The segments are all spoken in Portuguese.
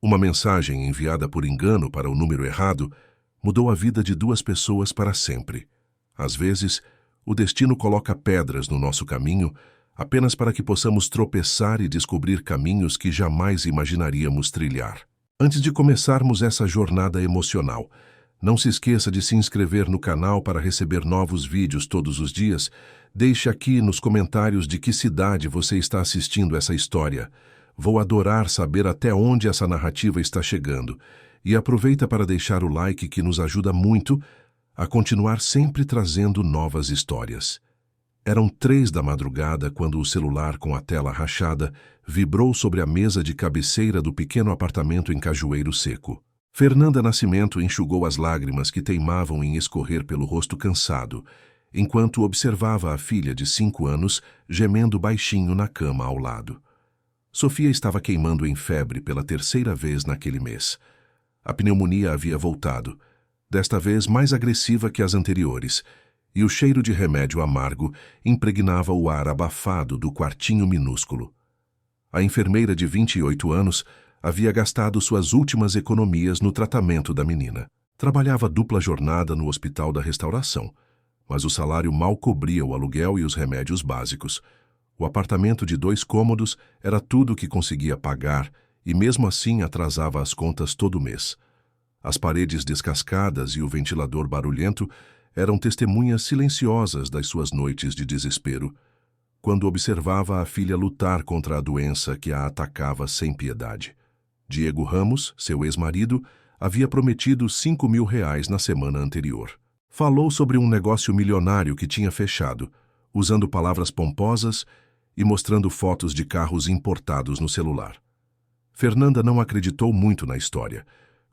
Uma mensagem enviada por engano para o número errado mudou a vida de duas pessoas para sempre. Às vezes, o destino coloca pedras no nosso caminho apenas para que possamos tropeçar e descobrir caminhos que jamais imaginaríamos trilhar. Antes de começarmos essa jornada emocional, não se esqueça de se inscrever no canal para receber novos vídeos todos os dias. Deixe aqui nos comentários de que cidade você está assistindo essa história. Vou adorar saber até onde essa narrativa está chegando. E aproveita para deixar o like que nos ajuda muito a continuar sempre trazendo novas histórias. Eram 3 da madrugada quando o celular com a tela rachada vibrou sobre a mesa de cabeceira do pequeno apartamento em Cajueiro Seco. Fernanda Nascimento enxugou as lágrimas que teimavam em escorrer pelo rosto cansado, enquanto observava a filha de 5 anos gemendo baixinho na cama ao lado. Sofia estava queimando em febre pela 3ª vez naquele mês. A pneumonia havia voltado, desta vez mais agressiva que as anteriores, e o cheiro de remédio amargo impregnava o ar abafado do quartinho minúsculo. A enfermeira de 28 anos havia gastado suas últimas economias no tratamento da menina. Trabalhava dupla jornada no Hospital da Restauração, mas o salário mal cobria o aluguel e os remédios básicos. O apartamento de 2 cômodos era tudo o que conseguia pagar e mesmo assim atrasava as contas todo mês. As paredes descascadas e o ventilador barulhento eram testemunhas silenciosas das suas noites de desespero, quando observava a filha lutar contra a doença que a atacava sem piedade. Diego Ramos, seu ex-marido, havia prometido R$ 5.000 na semana anterior. Falou sobre um negócio milionário que tinha fechado, usando palavras pomposas e mostrando fotos de carros importados no celular. Fernanda não acreditou muito na história.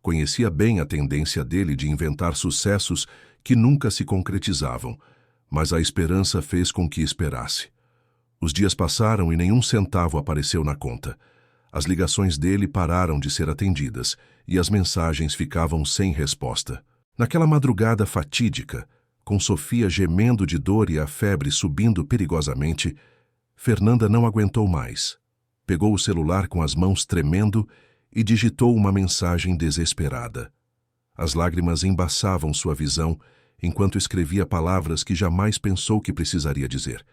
Conhecia bem a tendência dele de inventar sucessos que nunca se concretizavam, mas a esperança fez com que esperasse. Os dias passaram e nenhum centavo apareceu na conta. As ligações dele pararam de ser atendidas e as mensagens ficavam sem resposta. Naquela madrugada fatídica, com Sofia gemendo de dor e a febre subindo perigosamente, Fernanda não aguentou mais. Pegou o celular com as mãos tremendo e digitou uma mensagem desesperada. As lágrimas embaçavam sua visão enquanto escrevia palavras que jamais pensou que precisaria dizer.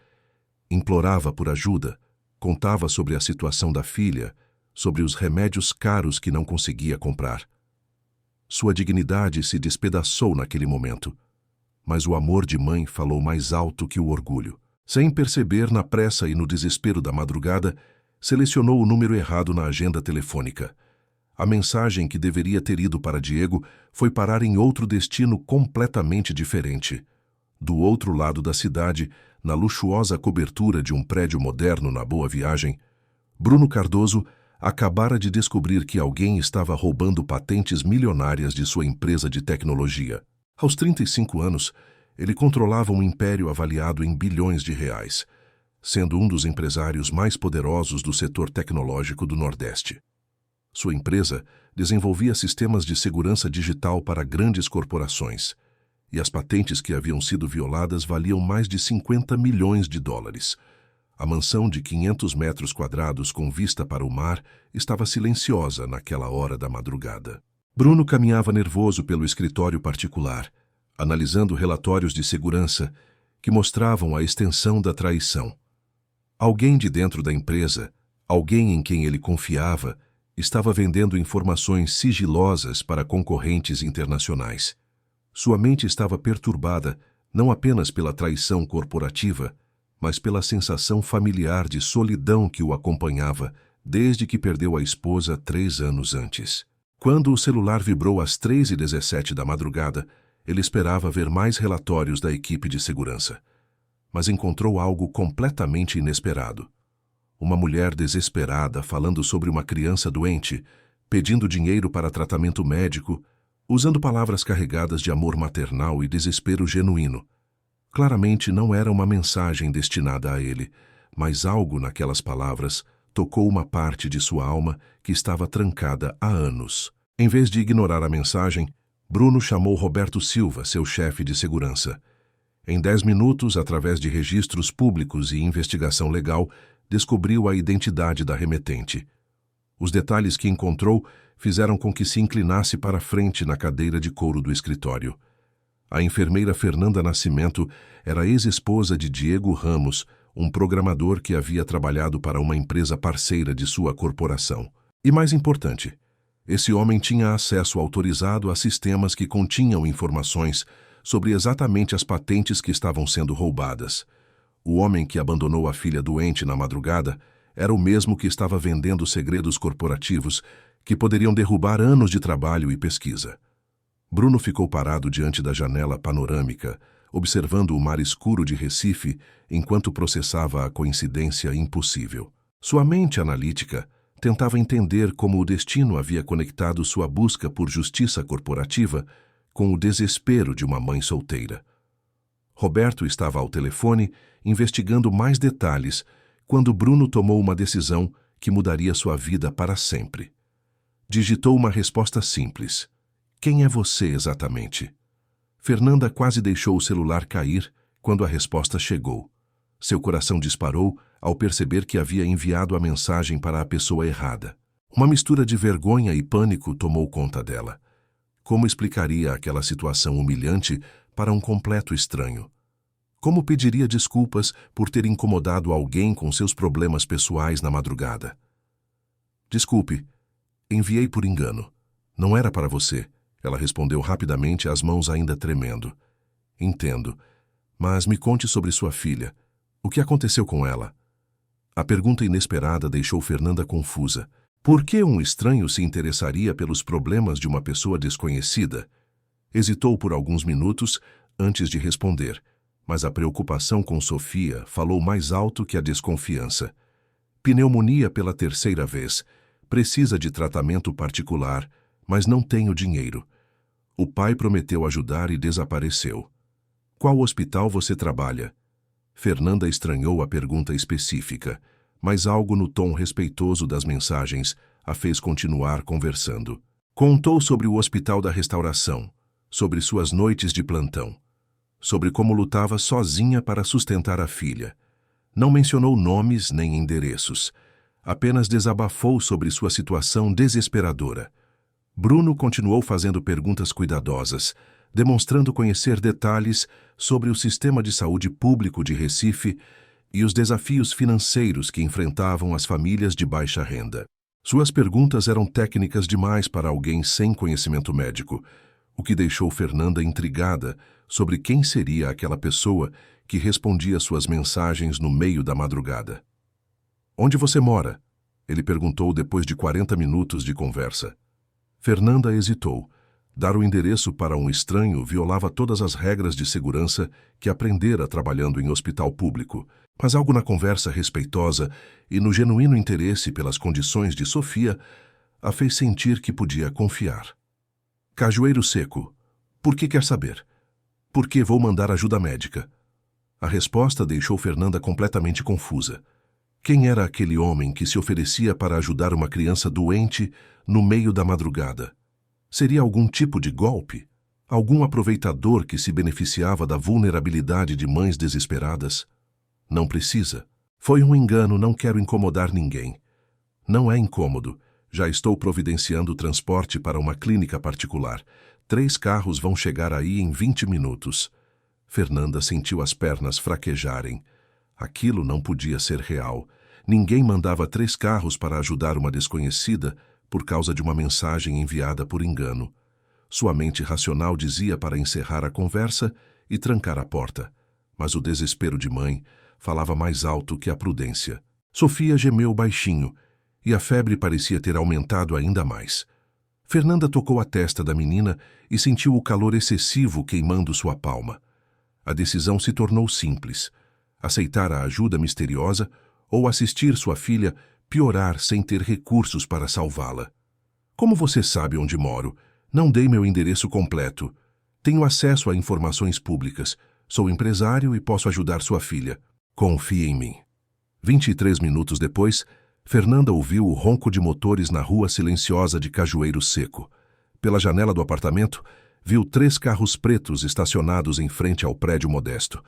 Implorava por ajuda, contava sobre a situação da filha, sobre os remédios caros que não conseguia comprar. Sua dignidade se despedaçou naquele momento, mas o amor de mãe falou mais alto que o orgulho. Sem perceber, na pressa e no desespero da madrugada, selecionou o número errado na agenda telefônica. A mensagem que deveria ter ido para Diego foi parar em outro destino completamente diferente. Do outro lado da cidade, na luxuosa cobertura de um prédio moderno na Boa Viagem, Bruno Cardoso acabara de descobrir que alguém estava roubando patentes milionárias de sua empresa de tecnologia. Aos 35 anos, ele controlava um império avaliado em bilhões de reais, sendo um dos empresários mais poderosos do setor tecnológico do Nordeste. Sua empresa desenvolvia sistemas de segurança digital para grandes corporações, e as patentes que haviam sido violadas valiam mais de 50 milhões de dólares. A mansão de 500 metros quadrados com vista para o mar estava silenciosa naquela hora da madrugada. Bruno caminhava nervoso pelo escritório particular, analisando relatórios de segurança que mostravam a extensão da traição. Alguém de dentro da empresa, alguém em quem ele confiava, estava vendendo informações sigilosas para concorrentes internacionais. Sua mente estava perturbada não apenas pela traição corporativa, mas pela sensação familiar de solidão que o acompanhava desde que perdeu a esposa 3 anos antes. Quando o celular vibrou às 3h17 da madrugada, ele esperava ver mais relatórios da equipe de segurança, mas encontrou algo completamente inesperado. Uma mulher desesperada falando sobre uma criança doente, pedindo dinheiro para tratamento médico, usando palavras carregadas de amor maternal e desespero genuíno. Claramente não era uma mensagem destinada a ele, mas algo naquelas palavras tocou uma parte de sua alma que estava trancada há anos. Em vez de ignorar a mensagem, Bruno chamou Roberto Silva, seu chefe de segurança. Em 10 minutos, através de registros públicos e investigação legal, descobriu a identidade da remetente. Os detalhes que encontrou fizeram com que se inclinasse para a frente na cadeira de couro do escritório. A enfermeira Fernanda Nascimento era ex-esposa de Diego Ramos, um programador que havia trabalhado para uma empresa parceira de sua corporação. E mais importante, esse homem tinha acesso autorizado a sistemas que continham informações sobre exatamente as patentes que estavam sendo roubadas. O homem que abandonou a filha doente na madrugada era o mesmo que estava vendendo segredos corporativos que poderiam derrubar anos de trabalho e pesquisa. Bruno ficou parado diante da janela panorâmica, observando o mar escuro de Recife enquanto processava a coincidência impossível. Sua mente analítica tentava entender como o destino havia conectado sua busca por justiça corporativa com o desespero de uma mãe solteira. Roberto estava ao telefone, investigando mais detalhes, quando Bruno tomou uma decisão que mudaria sua vida para sempre. Digitou uma resposta simples. Quem é você exatamente? Fernanda quase deixou o celular cair quando a resposta chegou. Seu coração disparou ao perceber que havia enviado a mensagem para a pessoa errada. Uma mistura de vergonha e pânico tomou conta dela. Como explicaria aquela situação humilhante para um completo estranho? Como pediria desculpas por ter incomodado alguém com seus problemas pessoais na madrugada? Desculpe, enviei por engano. Não era para você, ela respondeu rapidamente, as mãos ainda tremendo. Entendo, mas me conte sobre sua filha. O que aconteceu com ela? A pergunta inesperada deixou Fernanda confusa. Por que um estranho se interessaria pelos problemas de uma pessoa desconhecida? Hesitou por alguns minutos antes de responder, mas a preocupação com Sofia falou mais alto que a desconfiança. Pneumonia pela terceira vez. Precisa de tratamento particular, mas não tenho dinheiro. O pai prometeu ajudar e desapareceu. Qual hospital você trabalha? Fernanda estranhou a pergunta específica, mas algo no tom respeitoso das mensagens a fez continuar conversando. Contou sobre o Hospital da Restauração, sobre suas noites de plantão, sobre como lutava sozinha para sustentar a filha. Não mencionou nomes nem endereços, apenas desabafou sobre sua situação desesperadora. Bruno continuou fazendo perguntas cuidadosas, demonstrando conhecer detalhes sobre o sistema de saúde público de Recife e os desafios financeiros que enfrentavam as famílias de baixa renda. Suas perguntas eram técnicas demais para alguém sem conhecimento médico, o que deixou Fernanda intrigada sobre quem seria aquela pessoa que respondia suas mensagens no meio da madrugada. Onde você mora? Ele perguntou depois de 40 minutos de conversa. Fernanda hesitou. Dar o endereço para um estranho violava todas as regras de segurança que aprendera trabalhando em hospital público, mas algo na conversa respeitosa e no genuíno interesse pelas condições de Sofia a fez sentir que podia confiar. Cajueiro Seco. Por que quer saber? Porque vou mandar ajuda médica. A resposta deixou Fernanda completamente confusa. Quem era aquele homem que se oferecia para ajudar uma criança doente no meio da madrugada? Seria algum tipo de golpe? Algum aproveitador que se beneficiava da vulnerabilidade de mães desesperadas? Não precisa. Foi um engano, não quero incomodar ninguém. Não é incômodo. Já estou providenciando transporte para uma clínica particular. 3 carros vão chegar aí em 20 minutos. Fernanda sentiu as pernas fraquejarem. Aquilo não podia ser real. Ninguém mandava 3 carros para ajudar uma desconhecida por causa de uma mensagem enviada por engano. Sua mente racional dizia para encerrar a conversa e trancar a porta, mas o desespero de mãe falava mais alto que a prudência. Sofia gemeu baixinho, e a febre parecia ter aumentado ainda mais. Fernanda tocou a testa da menina e sentiu o calor excessivo queimando sua palma. A decisão se tornou simples: aceitar a ajuda misteriosa ou assistir sua filha piorar sem ter recursos para salvá-la. Como você sabe onde moro? Não dei meu endereço completo. Tenho acesso a informações públicas. Sou empresário e posso ajudar sua filha. Confie em mim. 23 minutos depois, Fernanda ouviu o ronco de motores na rua silenciosa de Cajueiro Seco. Pela janela do apartamento, viu 3 carros pretos estacionados em frente ao prédio modesto.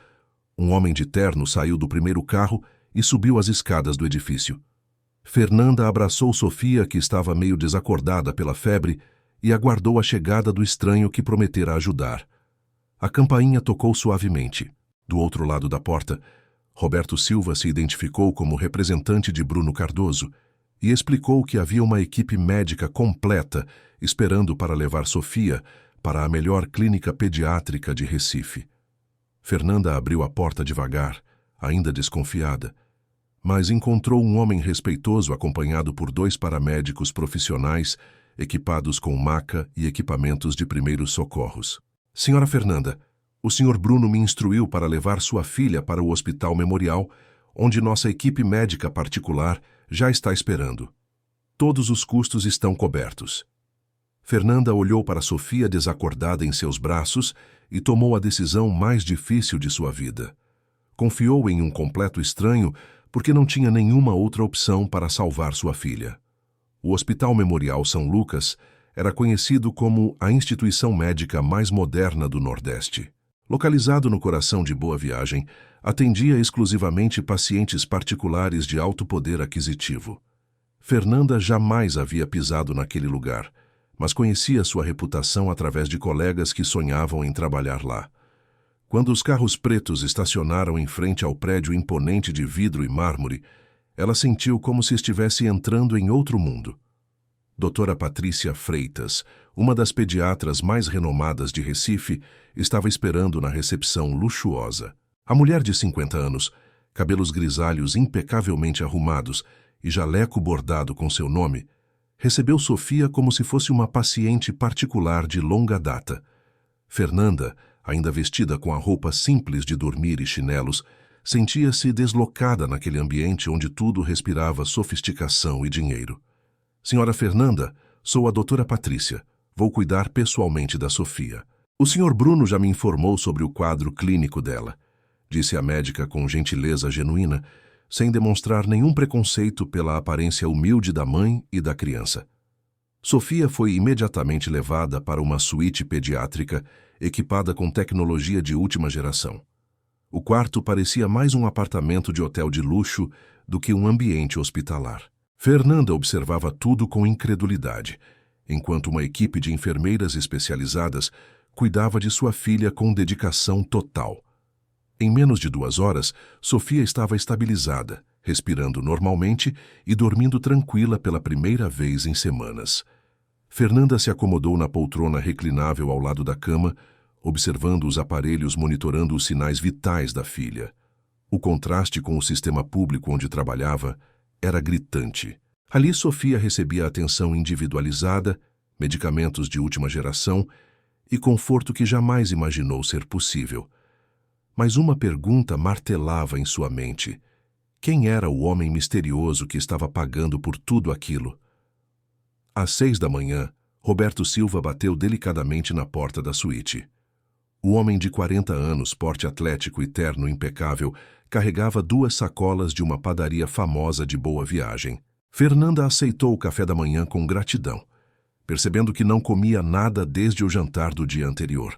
Um homem de terno saiu do primeiro carro e subiu as escadas do edifício. Fernanda abraçou Sofia, que estava meio desacordada pela febre, e aguardou a chegada do estranho que prometera ajudar. A campainha tocou suavemente. Do outro lado da porta, Roberto Silva se identificou como representante de Bruno Cardoso e explicou que havia uma equipe médica completa esperando para levar Sofia para a melhor clínica pediátrica de Recife. Fernanda abriu a porta devagar, ainda desconfiada, mas encontrou um homem respeitoso acompanhado por 2 paramédicos profissionais equipados com maca e equipamentos de primeiros socorros. Senhora Fernanda, o Sr. Bruno me instruiu para levar sua filha para o Hospital Memorial, onde nossa equipe médica particular já está esperando. Todos os custos estão cobertos. Fernanda olhou para Sofia desacordada em seus braços e tomou a decisão mais difícil de sua vida. Confiou em um completo estranho porque não tinha nenhuma outra opção para salvar sua filha. O Hospital Memorial São Lucas era conhecido como a instituição médica mais moderna do Nordeste. Localizado no coração de Boa Viagem, atendia exclusivamente pacientes particulares de alto poder aquisitivo. Fernanda jamais havia pisado naquele lugar, mas conhecia sua reputação através de colegas que sonhavam em trabalhar lá. Quando os carros pretos estacionaram em frente ao prédio imponente de vidro e mármore, ela sentiu como se estivesse entrando em outro mundo. Doutora Patrícia Freitas, uma das pediatras mais renomadas de Recife, estava esperando na recepção luxuosa. A mulher de 50 anos, cabelos grisalhos impecavelmente arrumados e jaleco bordado com seu nome, recebeu Sofia como se fosse uma paciente particular de longa data. Fernanda, ainda vestida com a roupa simples de dormir e chinelos, sentia-se deslocada naquele ambiente onde tudo respirava sofisticação e dinheiro. Senhora Fernanda, sou a doutora Patrícia. Vou cuidar pessoalmente da Sofia. O senhor Bruno já me informou sobre o quadro clínico dela, disse a médica com gentileza genuína, sem demonstrar nenhum preconceito pela aparência humilde da mãe e da criança. Sofia foi imediatamente levada para uma suíte pediátrica equipada com tecnologia de última geração. O quarto parecia mais um apartamento de hotel de luxo do que um ambiente hospitalar. Fernanda observava tudo com incredulidade, enquanto uma equipe de enfermeiras especializadas cuidava de sua filha com dedicação total. Em menos de 2 horas, Sofia estava estabilizada, respirando normalmente e dormindo tranquila pela primeira vez em semanas. Fernanda se acomodou na poltrona reclinável ao lado da cama, observando os aparelhos monitorando os sinais vitais da filha. O contraste com o sistema público onde trabalhava era gritante. Ali Sofia recebia atenção individualizada, medicamentos de última geração e conforto que jamais imaginou ser possível. Mas uma pergunta martelava em sua mente. Quem era o homem misterioso que estava pagando por tudo aquilo? Às 6 da manhã, Roberto Silva bateu delicadamente na porta da suíte. O homem de 40 anos, porte atlético e terno impecável, carregava 2 sacolas de uma padaria famosa de Boa Viagem. Fernanda aceitou o café da manhã com gratidão, percebendo que não comia nada desde o jantar do dia anterior.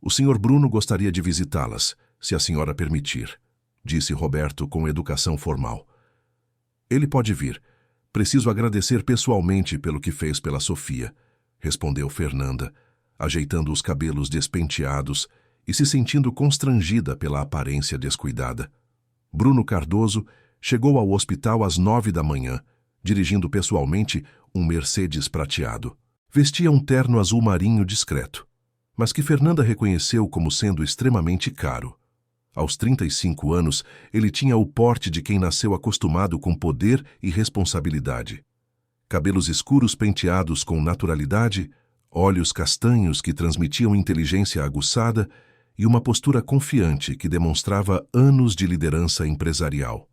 O Sr. Bruno gostaria de visitá-las, se a senhora permitir, disse Roberto com educação formal. Ele pode vir. Preciso agradecer pessoalmente pelo que fez pela Sofia, respondeu Fernanda, ajeitando os cabelos despenteados e se sentindo constrangida pela aparência descuidada. Bruno Cardoso chegou ao hospital às 9 da manhã, dirigindo pessoalmente um Mercedes prateado. Vestia um terno azul marinho discreto, mas que Fernanda reconheceu como sendo extremamente caro. Aos 35 anos, ele tinha o porte de quem nasceu acostumado com poder e responsabilidade. Cabelos escuros penteados com naturalidade, olhos castanhos que transmitiam inteligência aguçada e uma postura confiante que demonstrava anos de liderança empresarial.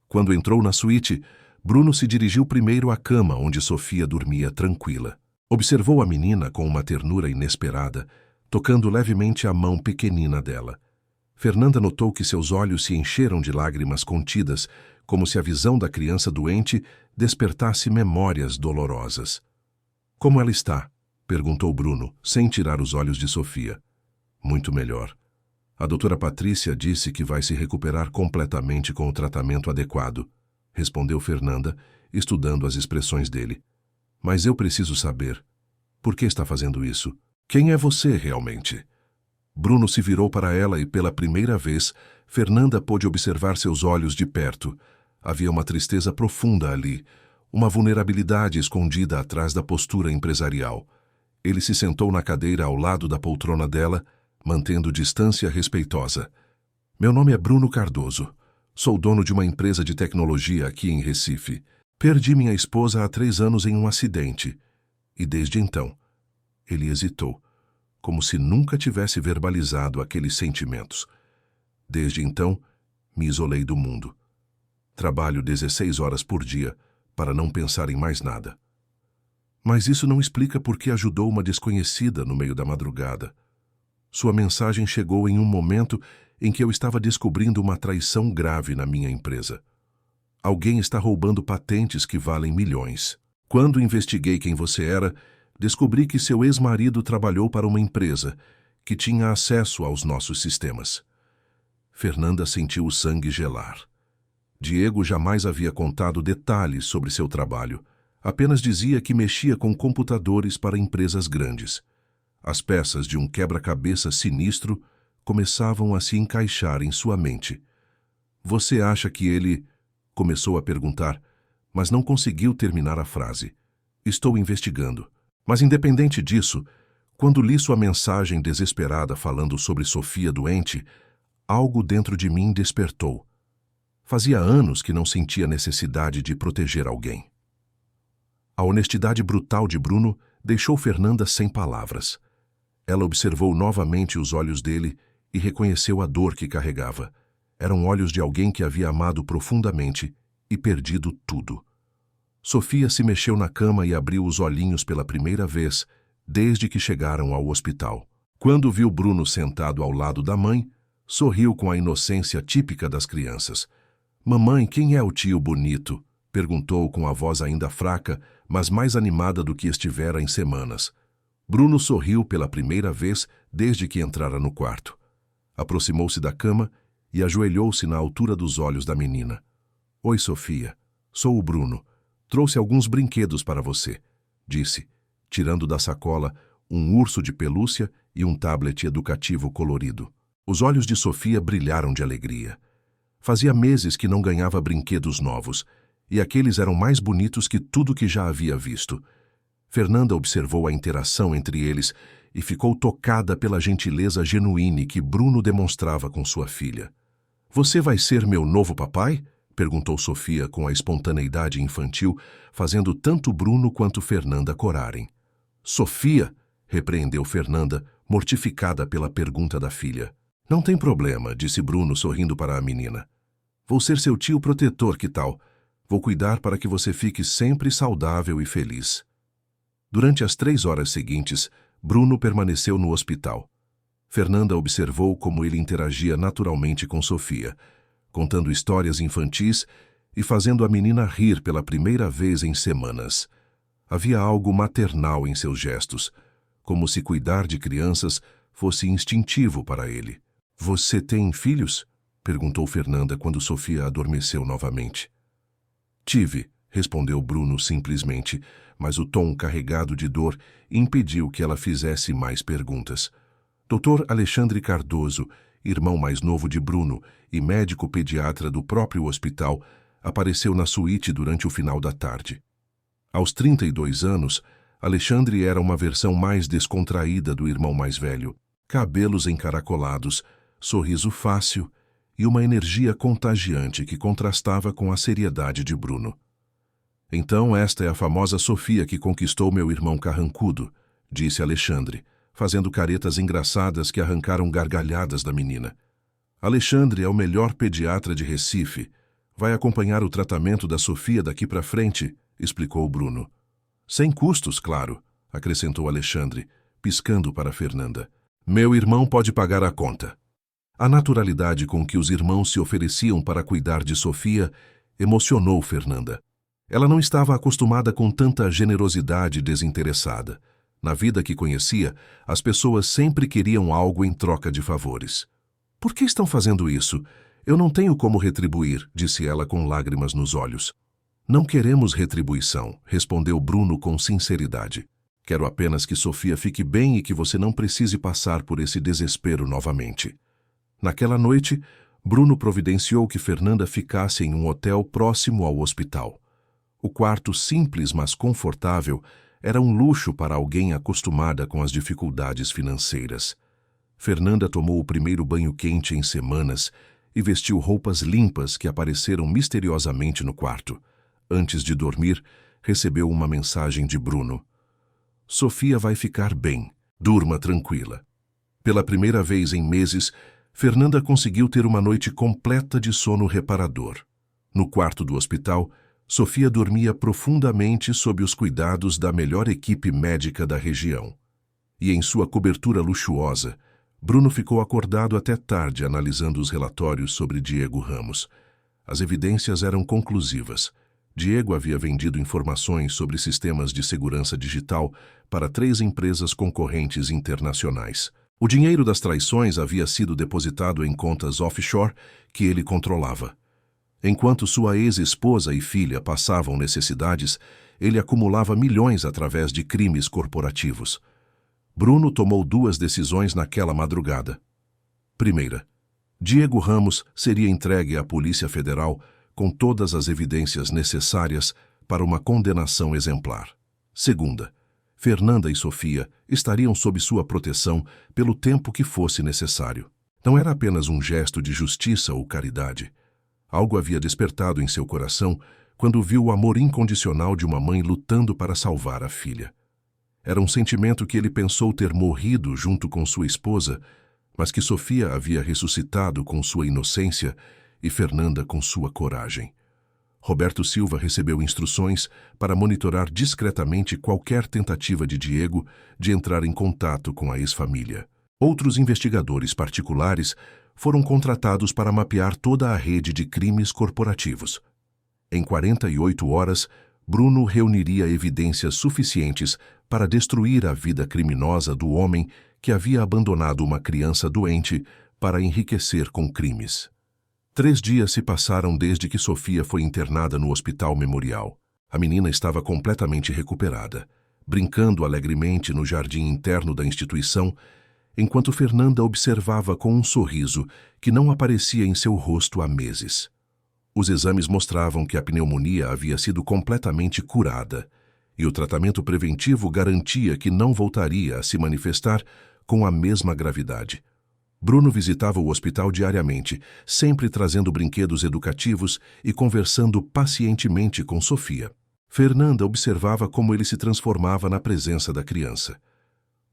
Quando entrou na suíte, Bruno se dirigiu primeiro à cama onde Sofia dormia tranquila. Observou a menina com uma ternura inesperada, tocando levemente a mão pequenina dela. Fernanda notou que seus olhos se encheram de lágrimas contidas, como se a visão da criança doente despertasse memórias dolorosas. — Como ela está? Perguntou Bruno, sem tirar os olhos de Sofia. — Muito melhor. A doutora Patrícia disse que vai se recuperar completamente com o tratamento adequado. respondeu Fernanda, estudando as expressões dele. Mas eu preciso saber. Por que está fazendo isso? Quem é você realmente? Bruno se virou para ela e, pela primeira vez, Fernanda pôde observar seus olhos de perto. Havia uma tristeza profunda ali, uma vulnerabilidade escondida atrás da postura empresarial. Ele se sentou na cadeira ao lado da poltrona dela, mantendo distância respeitosa. Meu nome é Bruno Cardoso. Sou dono de uma empresa de tecnologia aqui em Recife. Perdi minha esposa há 3 anos em um acidente. E desde então, ele hesitou, como se nunca tivesse verbalizado aqueles sentimentos. Desde então, me isolei do mundo. Trabalho 16 horas por dia para não pensar em mais nada. Mas isso não explica por que ajudou uma desconhecida no meio da madrugada. Sua mensagem chegou em um momento em que eu estava descobrindo uma traição grave na minha empresa. Alguém está roubando patentes que valem milhões. Quando investiguei quem você era, descobri que seu ex-marido trabalhou para uma empresa que tinha acesso aos nossos sistemas. Fernanda sentiu o sangue gelar. Diego jamais havia contado detalhes sobre seu trabalho. Apenas dizia que mexia com computadores para empresas grandes. As peças de um quebra-cabeça sinistro começavam a se encaixar em sua mente. Você acha que ele... Começou a perguntar, mas não conseguiu terminar a frase. Estou investigando. Mas independente disso, quando li sua mensagem desesperada falando sobre Sofia doente, algo dentro de mim despertou. Fazia anos que não sentia necessidade de proteger alguém. A honestidade brutal de Bruno deixou Fernanda sem palavras. Ela observou novamente os olhos dele e reconheceu a dor que carregava. Eram olhos de alguém que havia amado profundamente e perdido tudo. Sofia se mexeu na cama e abriu os olhinhos pela primeira vez desde que chegaram ao hospital. Quando viu Bruno sentado ao lado da mãe, sorriu com a inocência típica das crianças. Mamãe, quem é o tio bonito? Perguntou com a voz ainda fraca, mas mais animada do que estivera em semanas. Bruno sorriu pela primeira vez desde que entrara no quarto. Aproximou-se da cama e ajoelhou-se na altura dos olhos da menina. Oi, Sofia. Sou o Bruno. Trouxe alguns brinquedos para você, disse, tirando da sacola um urso de pelúcia e um tablet educativo colorido. Os olhos de Sofia brilharam de alegria. Fazia meses que não ganhava brinquedos novos, e aqueles eram mais bonitos que tudo que já havia visto. Fernanda observou a interação entre eles e ficou tocada pela gentileza genuína que Bruno demonstrava com sua filha. Você vai ser meu novo papai? Perguntou Sofia com a espontaneidade infantil, fazendo tanto Bruno quanto Fernanda corarem. Sofia, repreendeu Fernanda, mortificada pela pergunta da filha. Não tem problema, disse Bruno sorrindo para a menina. Vou ser seu tio protetor, que tal? Vou cuidar para que você fique sempre saudável e feliz. Durante as 3 horas seguintes, Bruno permaneceu no hospital. Fernanda observou como ele interagia naturalmente com Sofia, contando histórias infantis e fazendo a menina rir pela primeira vez em semanas. Havia algo maternal em seus gestos, como se cuidar de crianças fosse instintivo para ele. Você tem filhos? Perguntou Fernanda quando Sofia adormeceu novamente. Tive, respondeu Bruno simplesmente, mas o tom carregado de dor impediu que ela fizesse mais perguntas. Dr. Alexandre Cardoso, irmão mais novo de Bruno e médico pediatra do próprio hospital, apareceu na suíte durante o final da tarde. Aos 32 anos, Alexandre era uma versão mais descontraída do irmão mais velho. Cabelos encaracolados, sorriso fácil e uma energia contagiante que contrastava com a seriedade de Bruno. Então esta é a famosa Sofia que conquistou meu irmão carrancudo, disse Alexandre, fazendo caretas engraçadas que arrancaram gargalhadas da menina. Alexandre é o melhor pediatra de Recife. Vai acompanhar o tratamento da Sofia daqui para frente, explicou Bruno. Sem custos, claro, acrescentou Alexandre, piscando para Fernanda. Meu irmão pode pagar a conta. A naturalidade com que os irmãos se ofereciam para cuidar de Sofia emocionou Fernanda. Ela não estava acostumada com tanta generosidade desinteressada. Na vida que conhecia, as pessoas sempre queriam algo em troca de favores. Por que estão fazendo isso? Eu não tenho como retribuir, disse ela com lágrimas nos olhos. Não queremos retribuição, respondeu Bruno com sinceridade. Quero apenas que Sofia fique bem e que você não precise passar por esse desespero novamente. Naquela noite, Bruno providenciou que Fernanda ficasse em um hotel próximo ao hospital. O quarto simples, mas confortável, era um luxo para alguém acostumada com as dificuldades financeiras. Fernanda tomou o primeiro banho quente em semanas e vestiu roupas limpas que apareceram misteriosamente no quarto. Antes de dormir, recebeu uma mensagem de Bruno. Sofia vai ficar bem. Durma tranquila. Pela primeira vez em meses, Fernanda conseguiu ter uma noite completa de sono reparador. No quarto do hospital, Sofia dormia profundamente sob os cuidados da melhor equipe médica da região. E em sua cobertura luxuosa, Bruno ficou acordado até tarde analisando os relatórios sobre Diego Ramos. As evidências eram conclusivas. Diego havia vendido informações sobre sistemas de segurança digital para 3 empresas concorrentes internacionais. O dinheiro das traições havia sido depositado em contas offshore que ele controlava. Enquanto sua ex-esposa e filha passavam necessidades, ele acumulava milhões através de crimes corporativos. Bruno tomou 2 decisões naquela madrugada. Primeira, Diego Ramos seria entregue à Polícia Federal com todas as evidências necessárias para uma condenação exemplar. Segunda, Fernanda e Sofia estariam sob sua proteção pelo tempo que fosse necessário. Não era apenas um gesto de justiça ou caridade. Algo havia despertado em seu coração quando viu o amor incondicional de uma mãe lutando para salvar a filha. Era um sentimento que ele pensou ter morrido junto com sua esposa, mas que Sofia havia ressuscitado com sua inocência e Fernanda com sua coragem. Roberto Silva recebeu instruções para monitorar discretamente qualquer tentativa de Diego de entrar em contato com a ex-família. Outros investigadores particulares foram contratados para mapear toda a rede de crimes corporativos. Em 48 horas, Bruno reuniria evidências suficientes para destruir a vida criminosa do homem que havia abandonado uma criança doente para enriquecer com crimes. 3 dias se passaram desde que Sofia foi internada no Hospital Memorial. A menina estava completamente recuperada, brincando alegremente no jardim interno da instituição, enquanto Fernanda observava com um sorriso que não aparecia em seu rosto há meses. Os exames mostravam que a pneumonia havia sido completamente curada, e o tratamento preventivo garantia que não voltaria a se manifestar com a mesma gravidade. Bruno visitava o hospital diariamente, sempre trazendo brinquedos educativos e conversando pacientemente com Sofia. Fernanda observava como ele se transformava na presença da criança.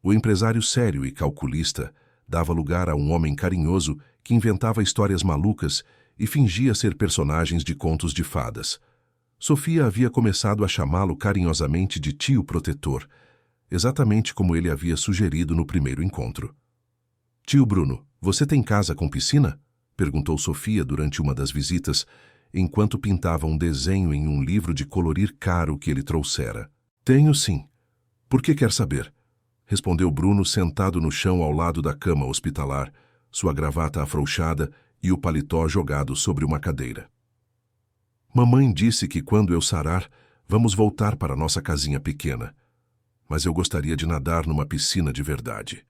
O empresário sério e calculista dava lugar a um homem carinhoso que inventava histórias malucas e fingia ser personagens de contos de fadas. Sofia havia começado a chamá-lo carinhosamente de tio protetor, exatamente como ele havia sugerido no primeiro encontro. Tio Bruno, você tem casa com piscina? Perguntou Sofia durante uma das visitas, enquanto pintava um desenho em um livro de colorir caro que ele trouxera. Tenho sim. Por que quer saber? Respondeu Bruno sentado no chão ao lado da cama hospitalar, sua gravata afrouxada e o paletó jogado sobre uma cadeira. Mamãe disse que quando eu sarar, vamos voltar para nossa casinha pequena. Mas eu gostaria de nadar numa piscina de verdade.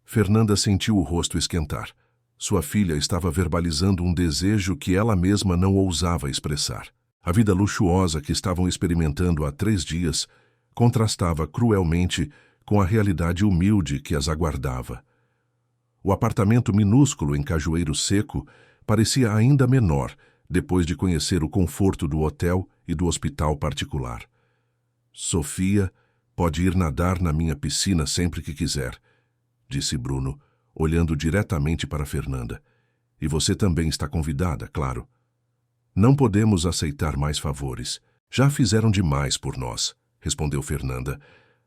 Fernanda sentiu o rosto esquentar. Sua filha estava verbalizando um desejo que ela mesma não ousava expressar. A vida luxuosa que estavam experimentando há 3 dias contrastava cruelmente com a realidade humilde que as aguardava. O apartamento minúsculo em Cajueiro Seco parecia ainda menor depois de conhecer o conforto do hotel e do hospital particular. Sofia pode ir nadar na minha piscina sempre que quiser, disse Bruno, olhando diretamente para Fernanda. E você também está convidada, claro. Não podemos aceitar mais favores. Já fizeram demais por nós, respondeu Fernanda,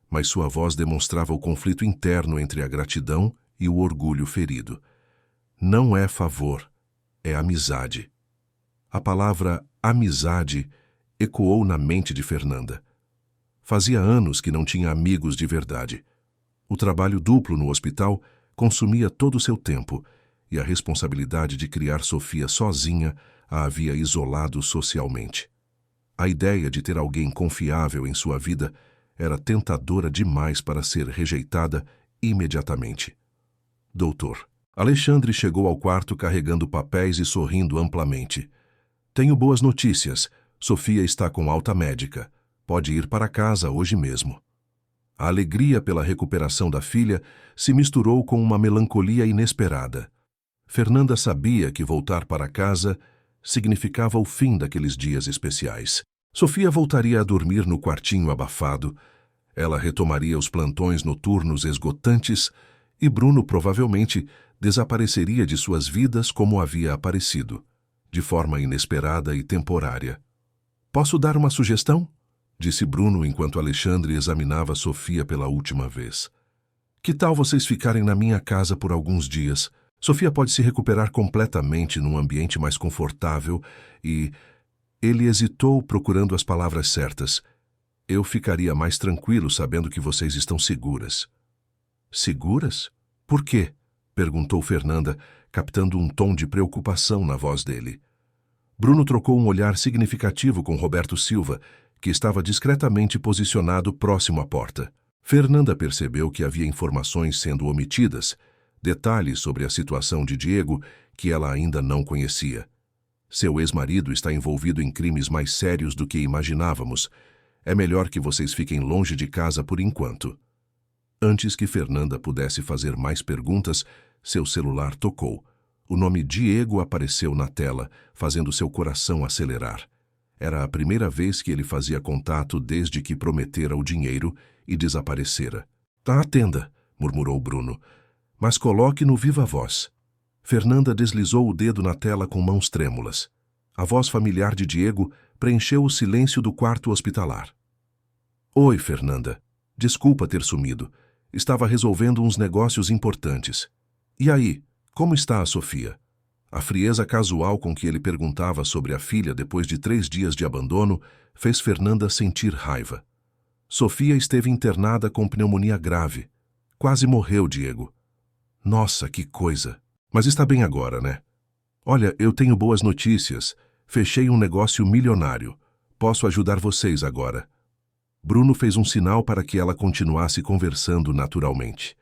mas sua voz demonstrava o conflito interno entre a gratidão e o orgulho ferido. Não é favor, é amizade. A palavra amizade ecoou na mente de Fernanda. Fazia anos que não tinha amigos de verdade. O trabalho duplo no hospital consumia todo o seu tempo, e a responsabilidade de criar Sofia sozinha a havia isolado socialmente. A ideia de ter alguém confiável em sua vida era tentadora demais para ser rejeitada imediatamente. Doutor. Alexandre chegou ao quarto carregando papéis e sorrindo amplamente. Tenho boas notícias. Sofia está com alta médica. Pode ir para casa hoje mesmo. A alegria pela recuperação da filha se misturou com uma melancolia inesperada. Fernanda sabia que voltar para casa significava o fim daqueles dias especiais. Sofia voltaria a dormir no quartinho abafado. Ela retomaria os plantões noturnos esgotantes e Bruno provavelmente desapareceria de suas vidas como havia aparecido, de forma inesperada e temporária. Posso dar uma sugestão? Disse Bruno enquanto Alexandre examinava Sofia pela última vez. Que tal vocês ficarem na minha casa por alguns dias? Sofia pode se recuperar completamente num ambiente mais confortável e... Ele hesitou procurando as palavras certas. Eu ficaria mais tranquilo sabendo que vocês estão seguras. Seguras? Por quê? Perguntou Fernanda, captando um tom de preocupação na voz dele. Bruno trocou um olhar significativo com Roberto Silva, que estava discretamente posicionado próximo à porta. Fernanda percebeu que havia informações sendo omitidas, detalhes sobre a situação de Diego que ela ainda não conhecia. Seu ex-marido está envolvido em crimes mais sérios do que imaginávamos. É melhor que vocês fiquem longe de casa por enquanto. Antes que Fernanda pudesse fazer mais perguntas, seu celular tocou. O nome Diego apareceu na tela, fazendo seu coração acelerar. Era a primeira vez que ele fazia contato desde que prometera o dinheiro e desaparecera. Atenda, murmurou Bruno, mas coloque no viva voz. Fernanda deslizou o dedo na tela com mãos trêmulas. A voz familiar de Diego preencheu o silêncio do quarto hospitalar. Oi, Fernanda. Desculpa ter sumido. Estava resolvendo uns negócios importantes. E aí, como está a Sofia? A frieza casual com que ele perguntava sobre a filha depois de 3 dias de abandono fez Fernanda sentir raiva. Sofia esteve internada com pneumonia grave. Quase morreu, Diego. Nossa, que coisa! Mas está bem agora, né? Olha, eu tenho boas notícias. Fechei um negócio milionário. Posso ajudar vocês agora. Bruno fez um sinal para que ela continuasse conversando naturalmente.